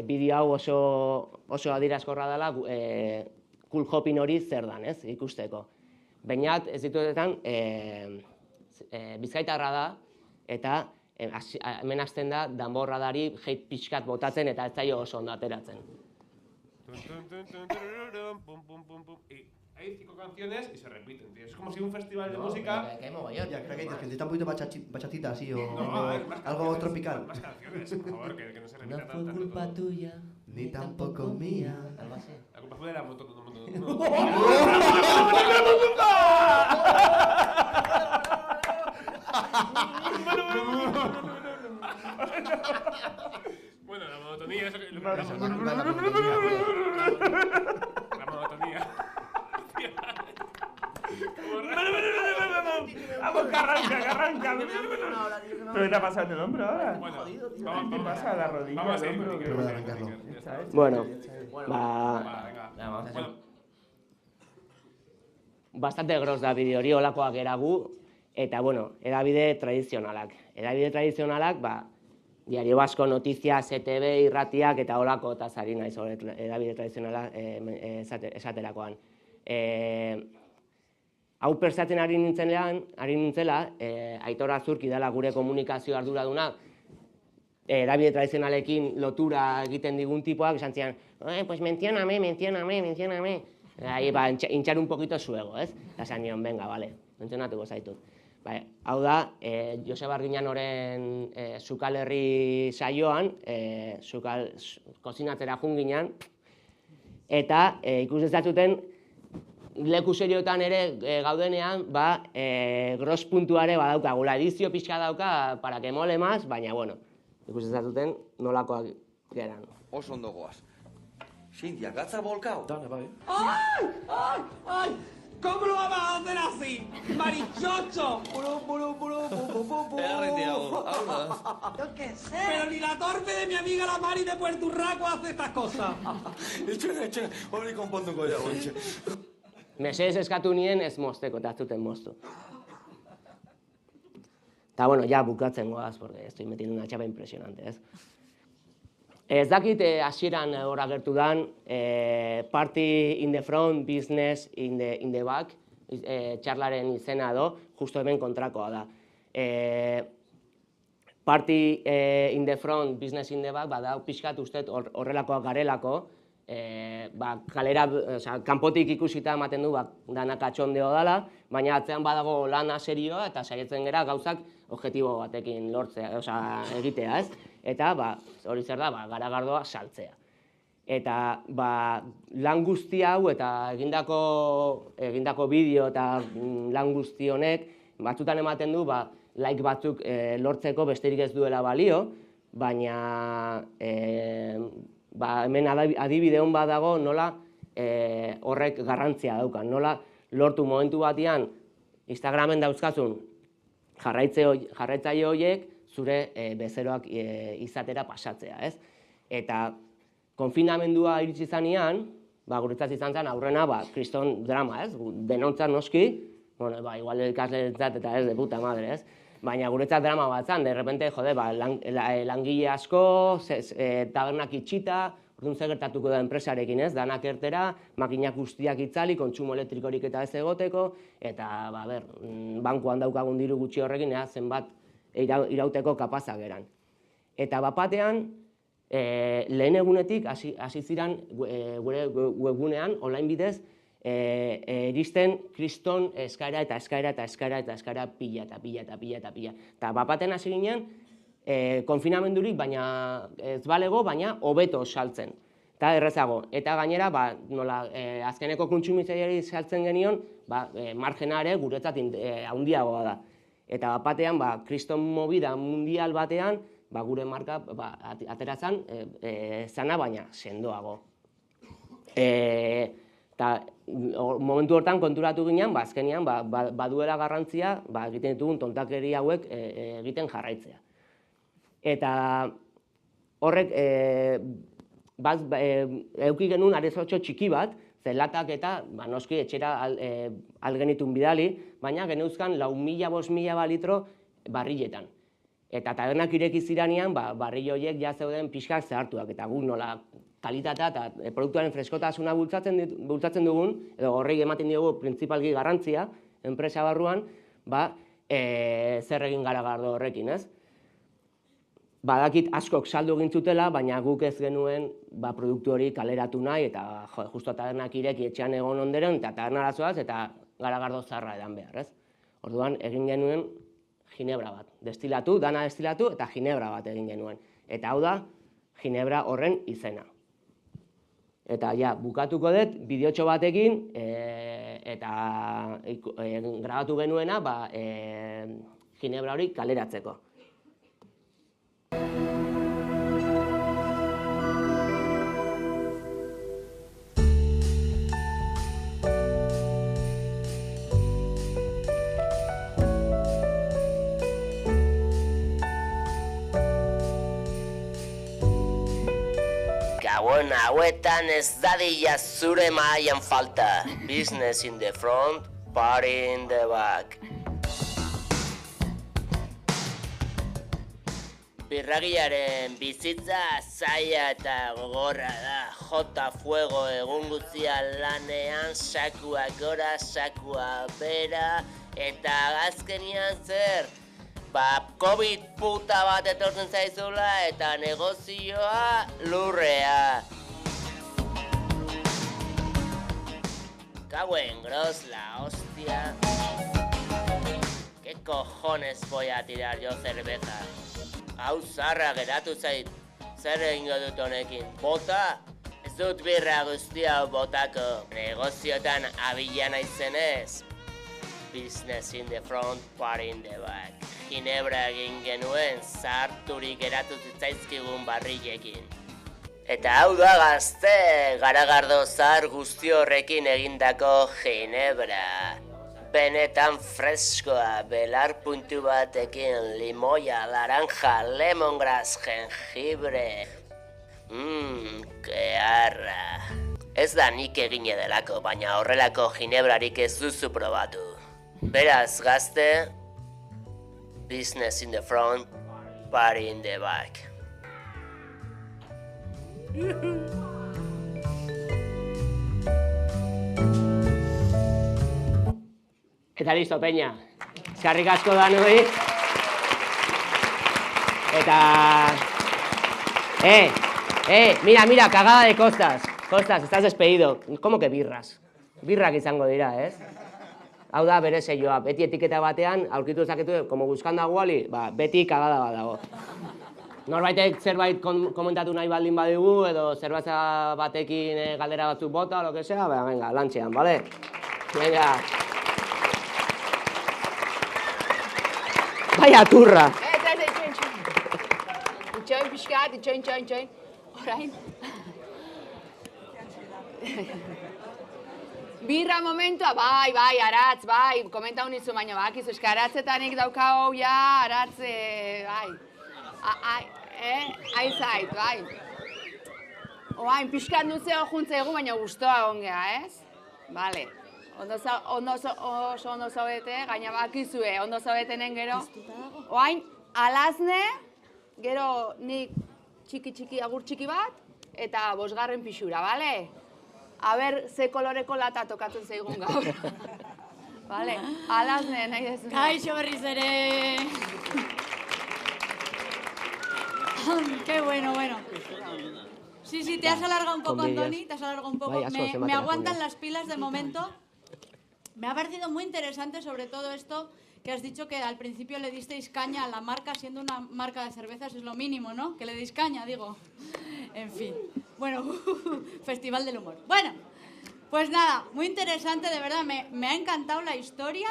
bideo hau oso adierazkorra dela Cool Hopping hori zer dan, ez, ikusteko. Bainat, ez dituetan, bizkaitarra da, eta hemen hasten da, danborradari hate pixkat botatzen eta ez zaio oso ondo ateratzen. Hay 5 canciones y se repiten, tío. Es como si un festival de música... Ya, creo que necesita un poquito bachatita así o algo tropical. Más canciones, por favor, que no se repita tanto. No fue culpa tuya, ni tampoco mía. Algo así. La culpa fue de la moto. Bueno, la monotonía... La monotonía... ¡Vamos, que arranca! ¿Pero qué te ha pasado en el hombro ahora? Bueno, ¿Qué pasa? La rodilla, vamos a el hombro. seguir. Prueba de arrancarlo. Bueno, Venga. bastante gros da bideo hori olakoak eragu, eta, bueno, edabide tradizionalak. Edabide tradizionalak, Diario Vasco, Noticias, ETV, irratiak eta olako eta zari naiz edabide tradizionalak esaterakoan. Hau pertsatzen ari nintzela, Aitor Azurki dela gure komunikazio arduraduna, edabide tradizionalekin lotura egiten digun tipoak, esan zian, pues mencióname. Ahí hinchar un poquito su ego, ez? Eta esan nion, venga, vale, mentzionatuko zaitut. Hau da, Joseba Arginanoren Sukal Herri saioan, kozinatzera jun ginen, eta ikus dezazuten, leku serioetan ere gaudenean, gros puntuare badaukagula, edizio pixka dauka, para que mole más, baina, bueno, ikus dezazuten nolakoak geran. Oso ondo goaz. Cintia, gatza volcao. Dale, vale. ¡Ay! ¿Cómo lo vamos a hacer así? ¡Marichocho! Yo qué sé. Pero ni la torpe de mi amiga la Mari de Puerto Urraco hace estas cosas. Etxene, hori konponduko ya, goitxe. Mesedez eskatu nien ez mozteko, eta ez duten moztu. Eta, bueno, ya bukatzen goaz, porque estoy metiendo una chapa impresionante, ez? Ez dakit hasieran hor agertu dan, Party in the front, business in the back, txarlaren izena edo, justo hemen kontrakoa da. Party in the front, business in the back, da pixkat uste horrelakoak garelako, kalera, kanpotik ikusita ematen du dana katxondeo dela, baina atzean badago lana serioa eta saietzen gera gauzak objektibo batekin lortzea, egitea, ez? Eta hori zer da, garagardoa saltzea. Eta lan guzti hau eta egindako bideo eta lan guzti honek batzutan ematen du like batzuk lortzeko besterik ez duela balio, baina hemen adibide hon bat dago nola horrek garrantzia daukan, nola lortu momentu batean Instagramen dauzkazun jarraitzaile horiek zure bezeroak izatera pasatzea, ez? Eta konfinamendua iritsi zanean, guretzat izan zen aurrena kriston drama, ez? Denontzat noski, igual ikasleentzat eta ez de puta madre, ez? Baina guretzat drama bat zen, de repente, langile asko, tabernak itxita, orduan zer gertatuko da enpresarekin, ez? Danak ertera, makinak guztiak itzali, kontsumo elektrikorik eta ez egoteko, eta, bankuan daukagun diru gutxi horrekin, zenbat irauteko kapazak eran. Eta bapatean, lehen egunetik hasi ziren gure webgunean, online bidez, iristen kriston eskaera eta eskaera eta eskaera eta eskaera pila eta pila eta pila eta pila. Eta bapaten hasi ginen, konfinamendurik, baina ez balego, baina hobeto saltzen. Eta errezago. Eta gainera, nola azkeneko kontsumitzaileari saltzen genion, margena ere guretzat handiagoa da. Eta bapatean, kriston movida mundial batean, gure marka ateratzen zana, baina sendoago. Eta momentu hortan konturatu ginen, azkenean baduela garrantzia egiten ditugun tontakeri hauek egiten jarraitzea. Eta horrek eduki genuen arezotxo txiki bat, zelatak eta noski etxera algenitun bidali, baina geneuzkan 4.000-5.000 litro barriletan. Eta tabernak ireki ziranean, barril horiek ja zeuden pixkak zehartuak, eta guk nola kalitatea eta produktuaren freskotasuna bultzatzen dugun, edo horrei ematen diogu printzipalki garrantzia, enpresa barruan, zer egin garagardo horrekin, ez? Badakit askok saldu egin zutela, baina guk ez genuen produktu hori kaleratu nahi, eta justo tabernak ireki etxean egon onderen, eta tabernara zoaz, eta garagardo zarra edan behar, ez? Orduan, egin genuen ginebra bat. Destilatu, dana destilatu, eta ginebra bat egin genuen. Eta hau da, ginebra horren izena. Eta bukatuko dut, bideotxo batekin, eta grabatu genuena, ginebra hori kaleratzeko. Gabon hauetan ez dadila zure mahaian falta. Business in the front, party in the back. Birragiaren bizitza zaila eta gogorra da. Jota fuego egun guztia lanean, sakua gora, sakua bera, eta azkenian zer? COVID puta bat etortzen zaizula eta negozioa lurrea. Cauen gros la hostia. ¿Qué cojones voy a tirar yo cerveza? Hau zarra geratu zait. Zer egingo dut honekin? Bota? Ez dut birra guztia botako. Negoziotan abila naizenez. Business in the front, party in the back. Ginebra egin genuen zarturik geratu zitzaizkigun barrilekin. Eta hau da gazte, garagardo zar guzti horrekin egindako ginebra. Benetan freskoa, belar puntu batekin, limoia, laranja, lemongrass, jengibre. Kearra. Ez da nik egine delako, baina horrelako ginebrarik ez duzu probatu. Beraz, gazte, business in the front, party in the back. Eta listo, peña. Eskerrik asko danoi. Eta... mira, cagada de Costas. Costas, estás despedido. ¿Cómo que birras? Birrak izango dira, ez? Hau da bere seioa. Beti etiketa batean, aurkitu dezaketu, como buscando a Wally, beti cagada bat dago. Norbaitek zerbait komentatu nahi baldin badigu, edo zerbait batekin galdera batzuk bota, o lo que sea, venga, lantxean, vale? Venga. Vaya turra! Itxoin pixkat, itxoin. Orain. Birra momentua, bai, aratz, bai, komenta honizu, baina bakizu, eska aratzetanik daukau, ja, aratze, bai. Aizait, bai. Oain, pixkat nuzeo juntze egu, baina guztua ongea, ez? Bale. Oso ondo zaudete, gaina bakizue, ondo zaudetenen gero. Oain, alazne, gero nik txiki, agur txiki bat, eta 5. pixura, bale? Aber, ze koloreko lata tokatzen zaigun gaur. Bale, alazne, nahi dezu. Kaixo berriz ere. Qué bueno. Sí, te has alargado un poco, Andoni, te has alargado un poco. Me aguantan las pilas de momento. Me ha parecido muy interesante sobre todo esto que has dicho que al principio le disteis caña a la marca, siendo una marca de cervezas es lo mínimo, ¿no? Que le deis caña, digo. En fin. Bueno, Festival del Humor. Bueno, pues nada, muy interesante, de verdad. Me ha encantado la historia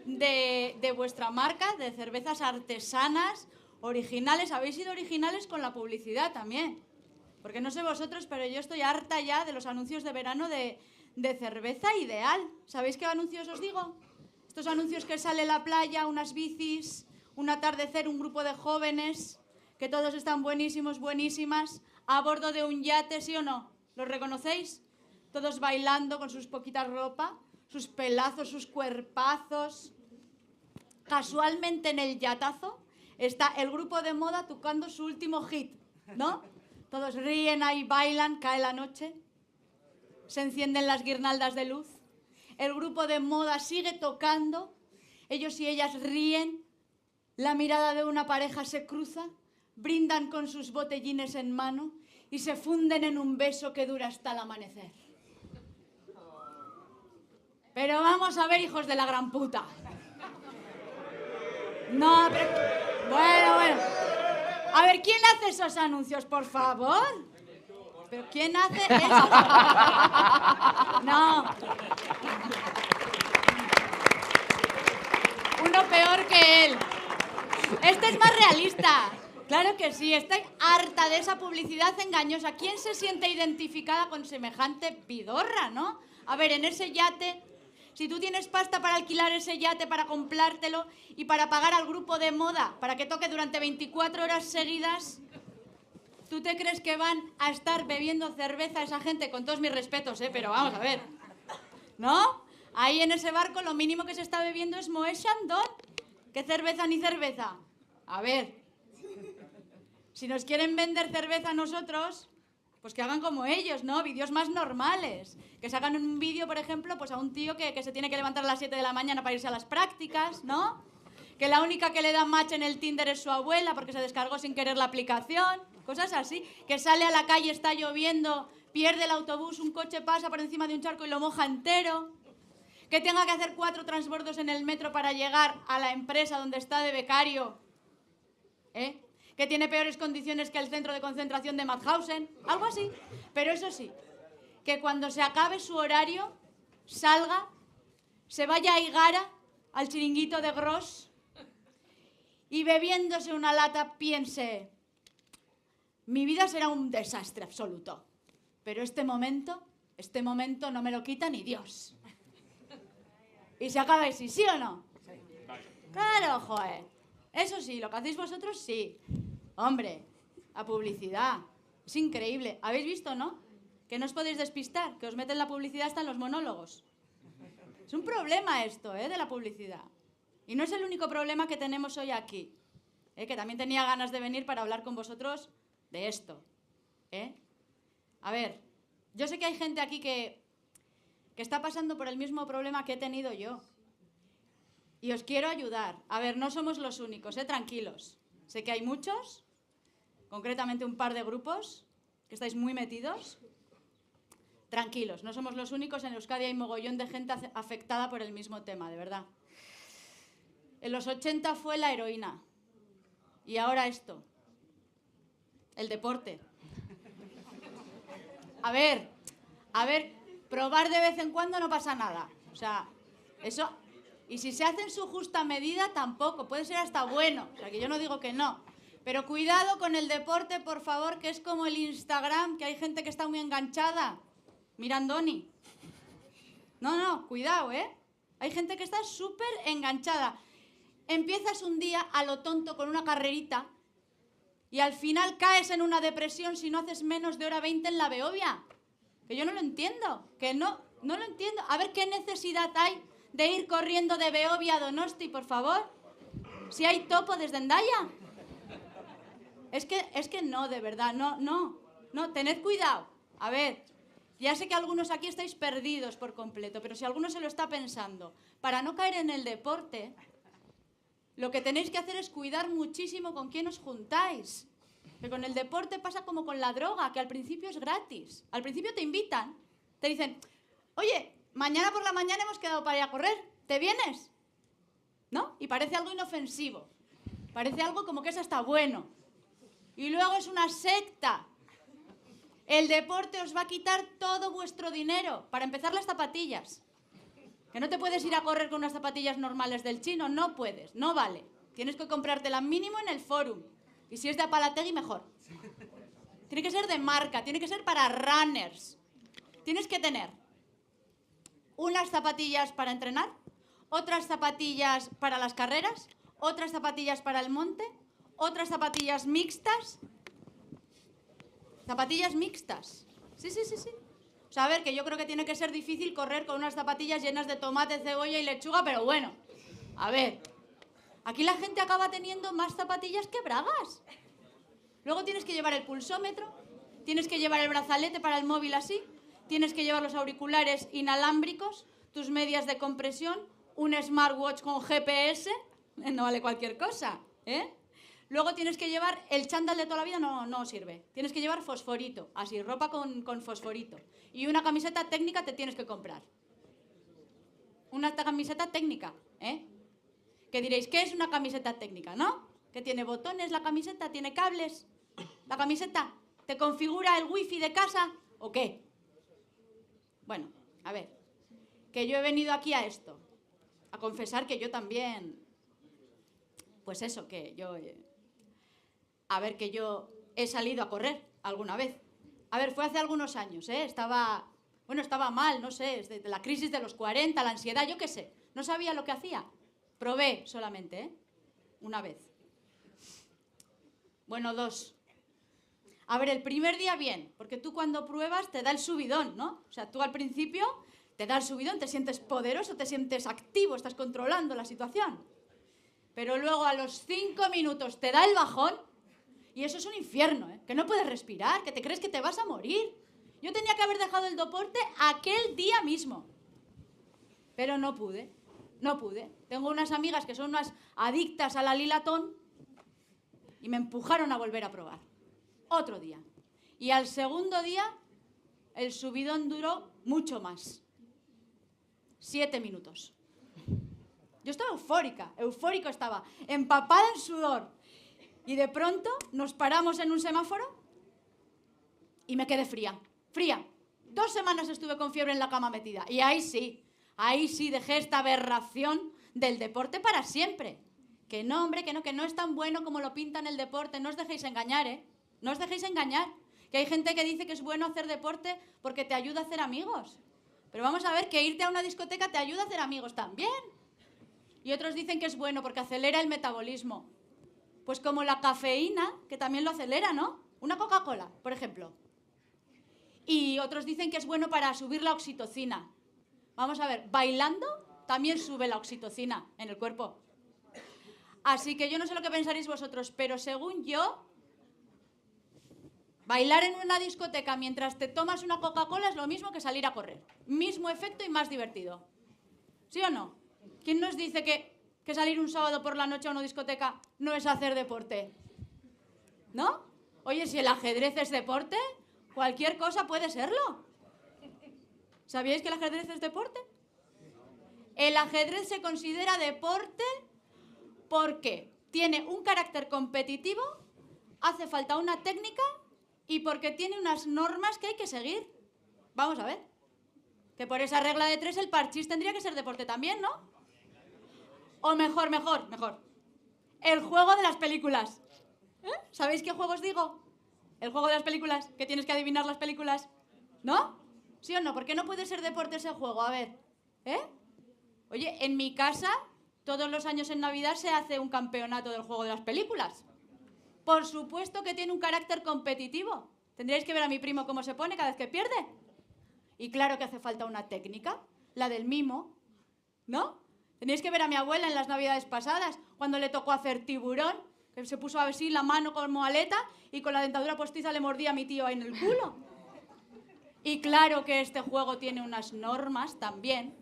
de vuestra marca, de cervezas artesanas, originales. Habéis sido originales con la publicidad también. Porque no sé vosotros, pero yo estoy harta ya de los anuncios de verano de cerveza ideal. ¿Sabéis qué anuncios os digo? Estos anuncios que sale la playa, unas bicis, un atardecer, un grupo de jóvenes, que todos están buenísimos, buenísimas, a bordo de un yate, ¿sí o no? ¿Los reconocéis? Todos bailando con sus poquitas ropa, sus pelazos, sus cuerpazos. Casualmente en el yatazo está el grupo de moda tocando su último hit, ¿no? Todos ríen ahí, bailan, cae la noche, se encienden las guirnaldas de luz. El grupo de moda sigue tocando, ellos y ellas ríen, la mirada de una pareja se cruza, brindan con sus botellines en mano y se funden en un beso que dura hasta el amanecer. Pero vamos a ver, hijos de la gran puta. No, pero... Bueno. A ver, ¿quién hace esos anuncios, por favor? ¿Pero quién hace eso? No. Uno peor que él. Este es más realista. Claro que sí, estoy harta de esa publicidad engañosa. ¿Quién se siente identificada con semejante pidorra, no? A ver, en ese yate, si tú tienes pasta para alquilar ese yate, para comprártelo y para pagar al grupo de moda para que toque durante 24 horas seguidas, ¿tú te crees que van a estar bebiendo cerveza esa gente? Con todos mis respetos, pero vamos a ver. ¿No? Ahí en ese barco lo mínimo que se está bebiendo es Moët Chandon. ¿Qué cerveza ni cerveza? A ver, si nos quieren vender cerveza a nosotros, pues que hagan como ellos, ¿no? Vídeos más normales. Que se hagan un vídeo, por ejemplo, pues a un tío que se tiene que levantar a las 7 de la mañana para irse a las prácticas, ¿no? Que la única que le da match en el Tinder es su abuela porque se descargó sin querer la aplicación. Cosas así. Que sale a la calle, está lloviendo, pierde el autobús, un coche pasa por encima de un charco y lo moja entero. Que tenga que hacer 4 transbordos en el metro para llegar a la empresa donde está de becario. Que tiene peores condiciones que el centro de concentración de Mauthausen. Algo así. Pero eso sí, que cuando se acabe su horario, salga, se vaya a Higara, al chiringuito de Gros, y bebiéndose una lata piense, mi vida será un desastre absoluto, pero este momento no me lo quita ni Dios. Y se acaba así, ¿sí o no? Claro, joder. Eso sí, lo que hacéis vosotros, sí. Hombre, la publicidad. Es increíble. ¿Habéis visto, no? Que no os podéis despistar, que os meten la publicidad hasta en los monólogos. Es un problema esto, de la publicidad. Y no es el único problema que tenemos hoy aquí. Que también tenía ganas de venir para hablar con vosotros de esto. A ver, yo sé que hay gente aquí que está pasando por el mismo problema que he tenido yo. Y os quiero ayudar. A ver, no somos los únicos, tranquilos. Sé que hay muchos, concretamente un par de grupos, que estáis muy metidos. Tranquilos, no somos los únicos. En Euskadi hay mogollón de gente afectada por el mismo tema, de verdad. En los 80 fue la heroína. Y ahora esto. El deporte. A ver, probar de vez en cuando no pasa nada. O sea, eso... Y si se hace en su justa medida, tampoco. Puede ser hasta bueno. O sea, que yo no digo que no. Pero cuidado con el deporte, por favor, que es como el Instagram, que hay gente que está muy enganchada. Mirandoni. No, cuidado, ¿eh? Hay gente que está súper enganchada. Empiezas un día a lo tonto con una carrerita y al final caes en una depresión si no haces menos de hora 20 en la Beovia. Que yo no lo entiendo. Que no lo entiendo. A ver qué necesidad hay de ir corriendo de Beovia a Donosti, por favor. Si hay topo desde Hendaya. Es que no, de verdad, no, tened cuidado. A ver, ya sé que algunos aquí estáis perdidos por completo, pero si alguno se lo está pensando, para no caer en el deporte, lo que tenéis que hacer es cuidar muchísimo con quién os juntáis. Que con el deporte pasa como con la droga, que al principio es gratis. Al principio te invitan, te dicen, oye, mañana por la mañana hemos quedado para ir a correr, ¿te vienes? ¿No? Y parece algo inofensivo, parece algo como que es hasta bueno. Y luego es una secta. El deporte os va a quitar todo vuestro dinero. Para empezar, las zapatillas. Que no te puedes ir a correr con unas zapatillas normales del chino, no puedes, no vale. Tienes que comprártela mínimo en el Forum. Y si es de Apalategui, mejor. Tiene que ser de marca, tiene que ser para runners. Tienes que tener unas zapatillas para entrenar, otras zapatillas para las carreras, otras zapatillas para el monte, otras zapatillas mixtas. Zapatillas mixtas. Sí. O sea, a ver, que yo creo que tiene que ser difícil correr con unas zapatillas llenas de tomate, cebolla y lechuga, pero bueno, a ver, aquí la gente acaba teniendo más zapatillas que bragas. Luego tienes que llevar el pulsómetro, tienes que llevar el brazalete para el móvil así, tienes que llevar los auriculares inalámbricos, tus medias de compresión, un smartwatch con GPS, no vale cualquier cosa, ¿eh? Luego tienes que llevar el chándal de toda la vida, no sirve. Tienes que llevar fosforito, así, ropa con fosforito. Y una camiseta técnica te tienes que comprar. Una camiseta técnica, ¿eh? Que diréis, ¿qué es una camiseta técnica, no? Que tiene botones la camiseta, tiene cables. La camiseta, ¿te configura el wifi de casa o qué? Bueno, a ver, que yo he venido aquí a esto, a confesar que yo también, pues eso, que yo... A ver, que yo he salido a correr alguna vez. A ver, fue hace algunos años, ¿eh? Estaba mal, no sé, desde la crisis de los 40, la ansiedad, yo qué sé. No sabía lo que hacía. Probé solamente, ¿eh? Una vez. Bueno, 2. A ver, el primer día bien, porque tú cuando pruebas te da el subidón, ¿no? O sea, tú al principio te da el subidón, te sientes poderoso, te sientes activo, estás controlando la situación. Pero luego a los 5 minutos te da el bajón. Y eso es un infierno, ¿eh? Que no puedes respirar, que te crees que te vas a morir. Yo tenía que haber dejado el deporte aquel día mismo. Pero no pude. Tengo unas amigas que son unas adictas a la Lilatón y me empujaron a volver a probar. Otro día. Y al segundo día, el subidón duró mucho más. 7 minutos. Yo estaba eufórico estaba, empapada en sudor. Y de pronto nos paramos en un semáforo y me quedé fría. 2 semanas estuve con fiebre en la cama metida. Y ahí sí dejé esta aberración del deporte para siempre. Que no, hombre, que no es tan bueno como lo pintan el deporte. No os dejéis engañar, ¿eh? No os dejéis engañar. Que hay gente que dice que es bueno hacer deporte porque te ayuda a hacer amigos. Pero vamos a ver que irte a una discoteca te ayuda a hacer amigos también. Y otros dicen que es bueno porque acelera el metabolismo. Pues como la cafeína, que también lo acelera, ¿no? Una Coca-Cola, por ejemplo. Y otros dicen que es bueno para subir la oxitocina. Vamos a ver, bailando también sube la oxitocina en el cuerpo. Así que yo no sé lo que pensaréis vosotros, pero según yo, Bailar en una discoteca mientras te tomas una Coca-Cola es lo mismo que salir a correr. Mismo efecto y más divertido. ¿Sí o no? ¿Quién nos dice que salir un sábado por la noche a una discoteca no es hacer deporte? ¿No? Oye, si el ajedrez es deporte, cualquier cosa puede serlo. ¿Sabíais que el ajedrez es deporte? El ajedrez se considera deporte porque tiene un carácter competitivo, hace falta una técnica y porque tiene unas normas que hay que seguir. Vamos a ver. Que por esa regla de 3 el parchís tendría que ser deporte también, ¿no? O mejor. El juego de las películas. ¿Sabéis qué juego os digo? El juego de las películas, que tienes que adivinar las películas. ¿No? ¿Sí o no? ¿Por qué no puede ser deporte ese juego? A ver. Oye, en mi casa, todos los años en Navidad se hace un campeonato del juego de las películas. Por supuesto que tiene un carácter competitivo. Tendríais que ver a mi primo cómo se pone cada vez que pierde. Y claro que hace falta una técnica, la del mimo, ¿no? Tenéis que ver a mi abuela en las Navidades pasadas, cuando le tocó hacer tiburón, que se puso así la mano como aleta y con la dentadura postiza le mordía a mi tío ahí en el culo. Y claro que este juego tiene unas normas también.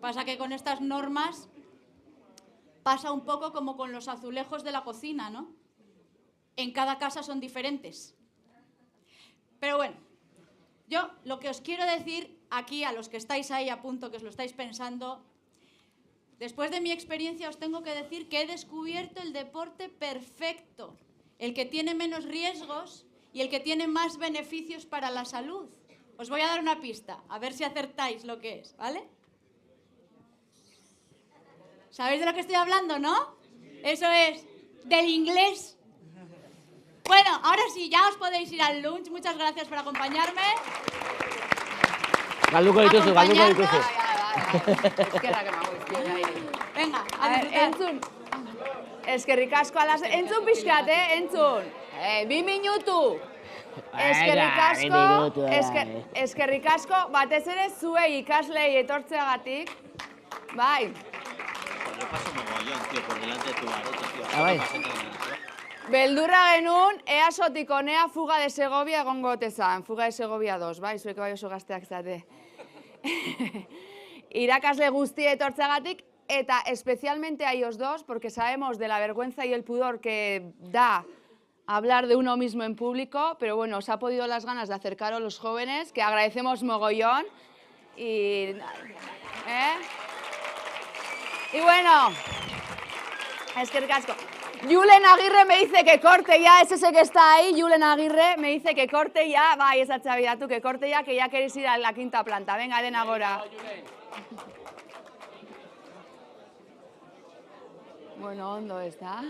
Pasa que con estas normas pasa un poco como con los azulejos de la cocina, ¿no? En cada casa son diferentes. Pero bueno, yo lo que os quiero decir aquí a los que estáis ahí a punto, que os lo estáis pensando, después de mi experiencia os tengo que decir que he descubierto el deporte perfecto, el que tiene menos riesgos y el que tiene más beneficios para la salud. Os voy a dar una pista, a ver si acertáis lo que es, ¿vale? ¿Sabéis de lo que estoy hablando, no? Eso es, del inglés. Bueno, ahora sí, ya os podéis ir al lunch. Muchas gracias por acompañarme. Galduko dituzu. Venga, a ver, entzun. Eskerrik asko alaz... Entzun pixkat, entzun. 2 minutu. Eskerrik asko, batez ere zuei ikaslei etortzeagatik. Bai. Yo paso mogollón, tío, por delante de tu baroto, tío. Bai. Beldurra genuen, EASOtik honea Fuga de Segovia egongo otezan. Fuga de Segovia 2, bai, zuek bai oso gazteak zate. Irakasle guzti etortzeagatik, eta especialmente a ellos dos, porque sabemos de la vergüenza y el pudor que da hablar de uno mismo en público, pero bueno, os ha podido las ganas de acercaros los jóvenes, que agradecemos mogollón. Y bueno, es que ricasco. Julen Aguirre me dice que corte ya, es ese que está ahí, Julen Aguirre me dice que corte ya, bai, esa chavia, tú que corte ya, que ya queréis ir a la 5ª planta. Venga, den agora. Bueno, ondo, ¿está?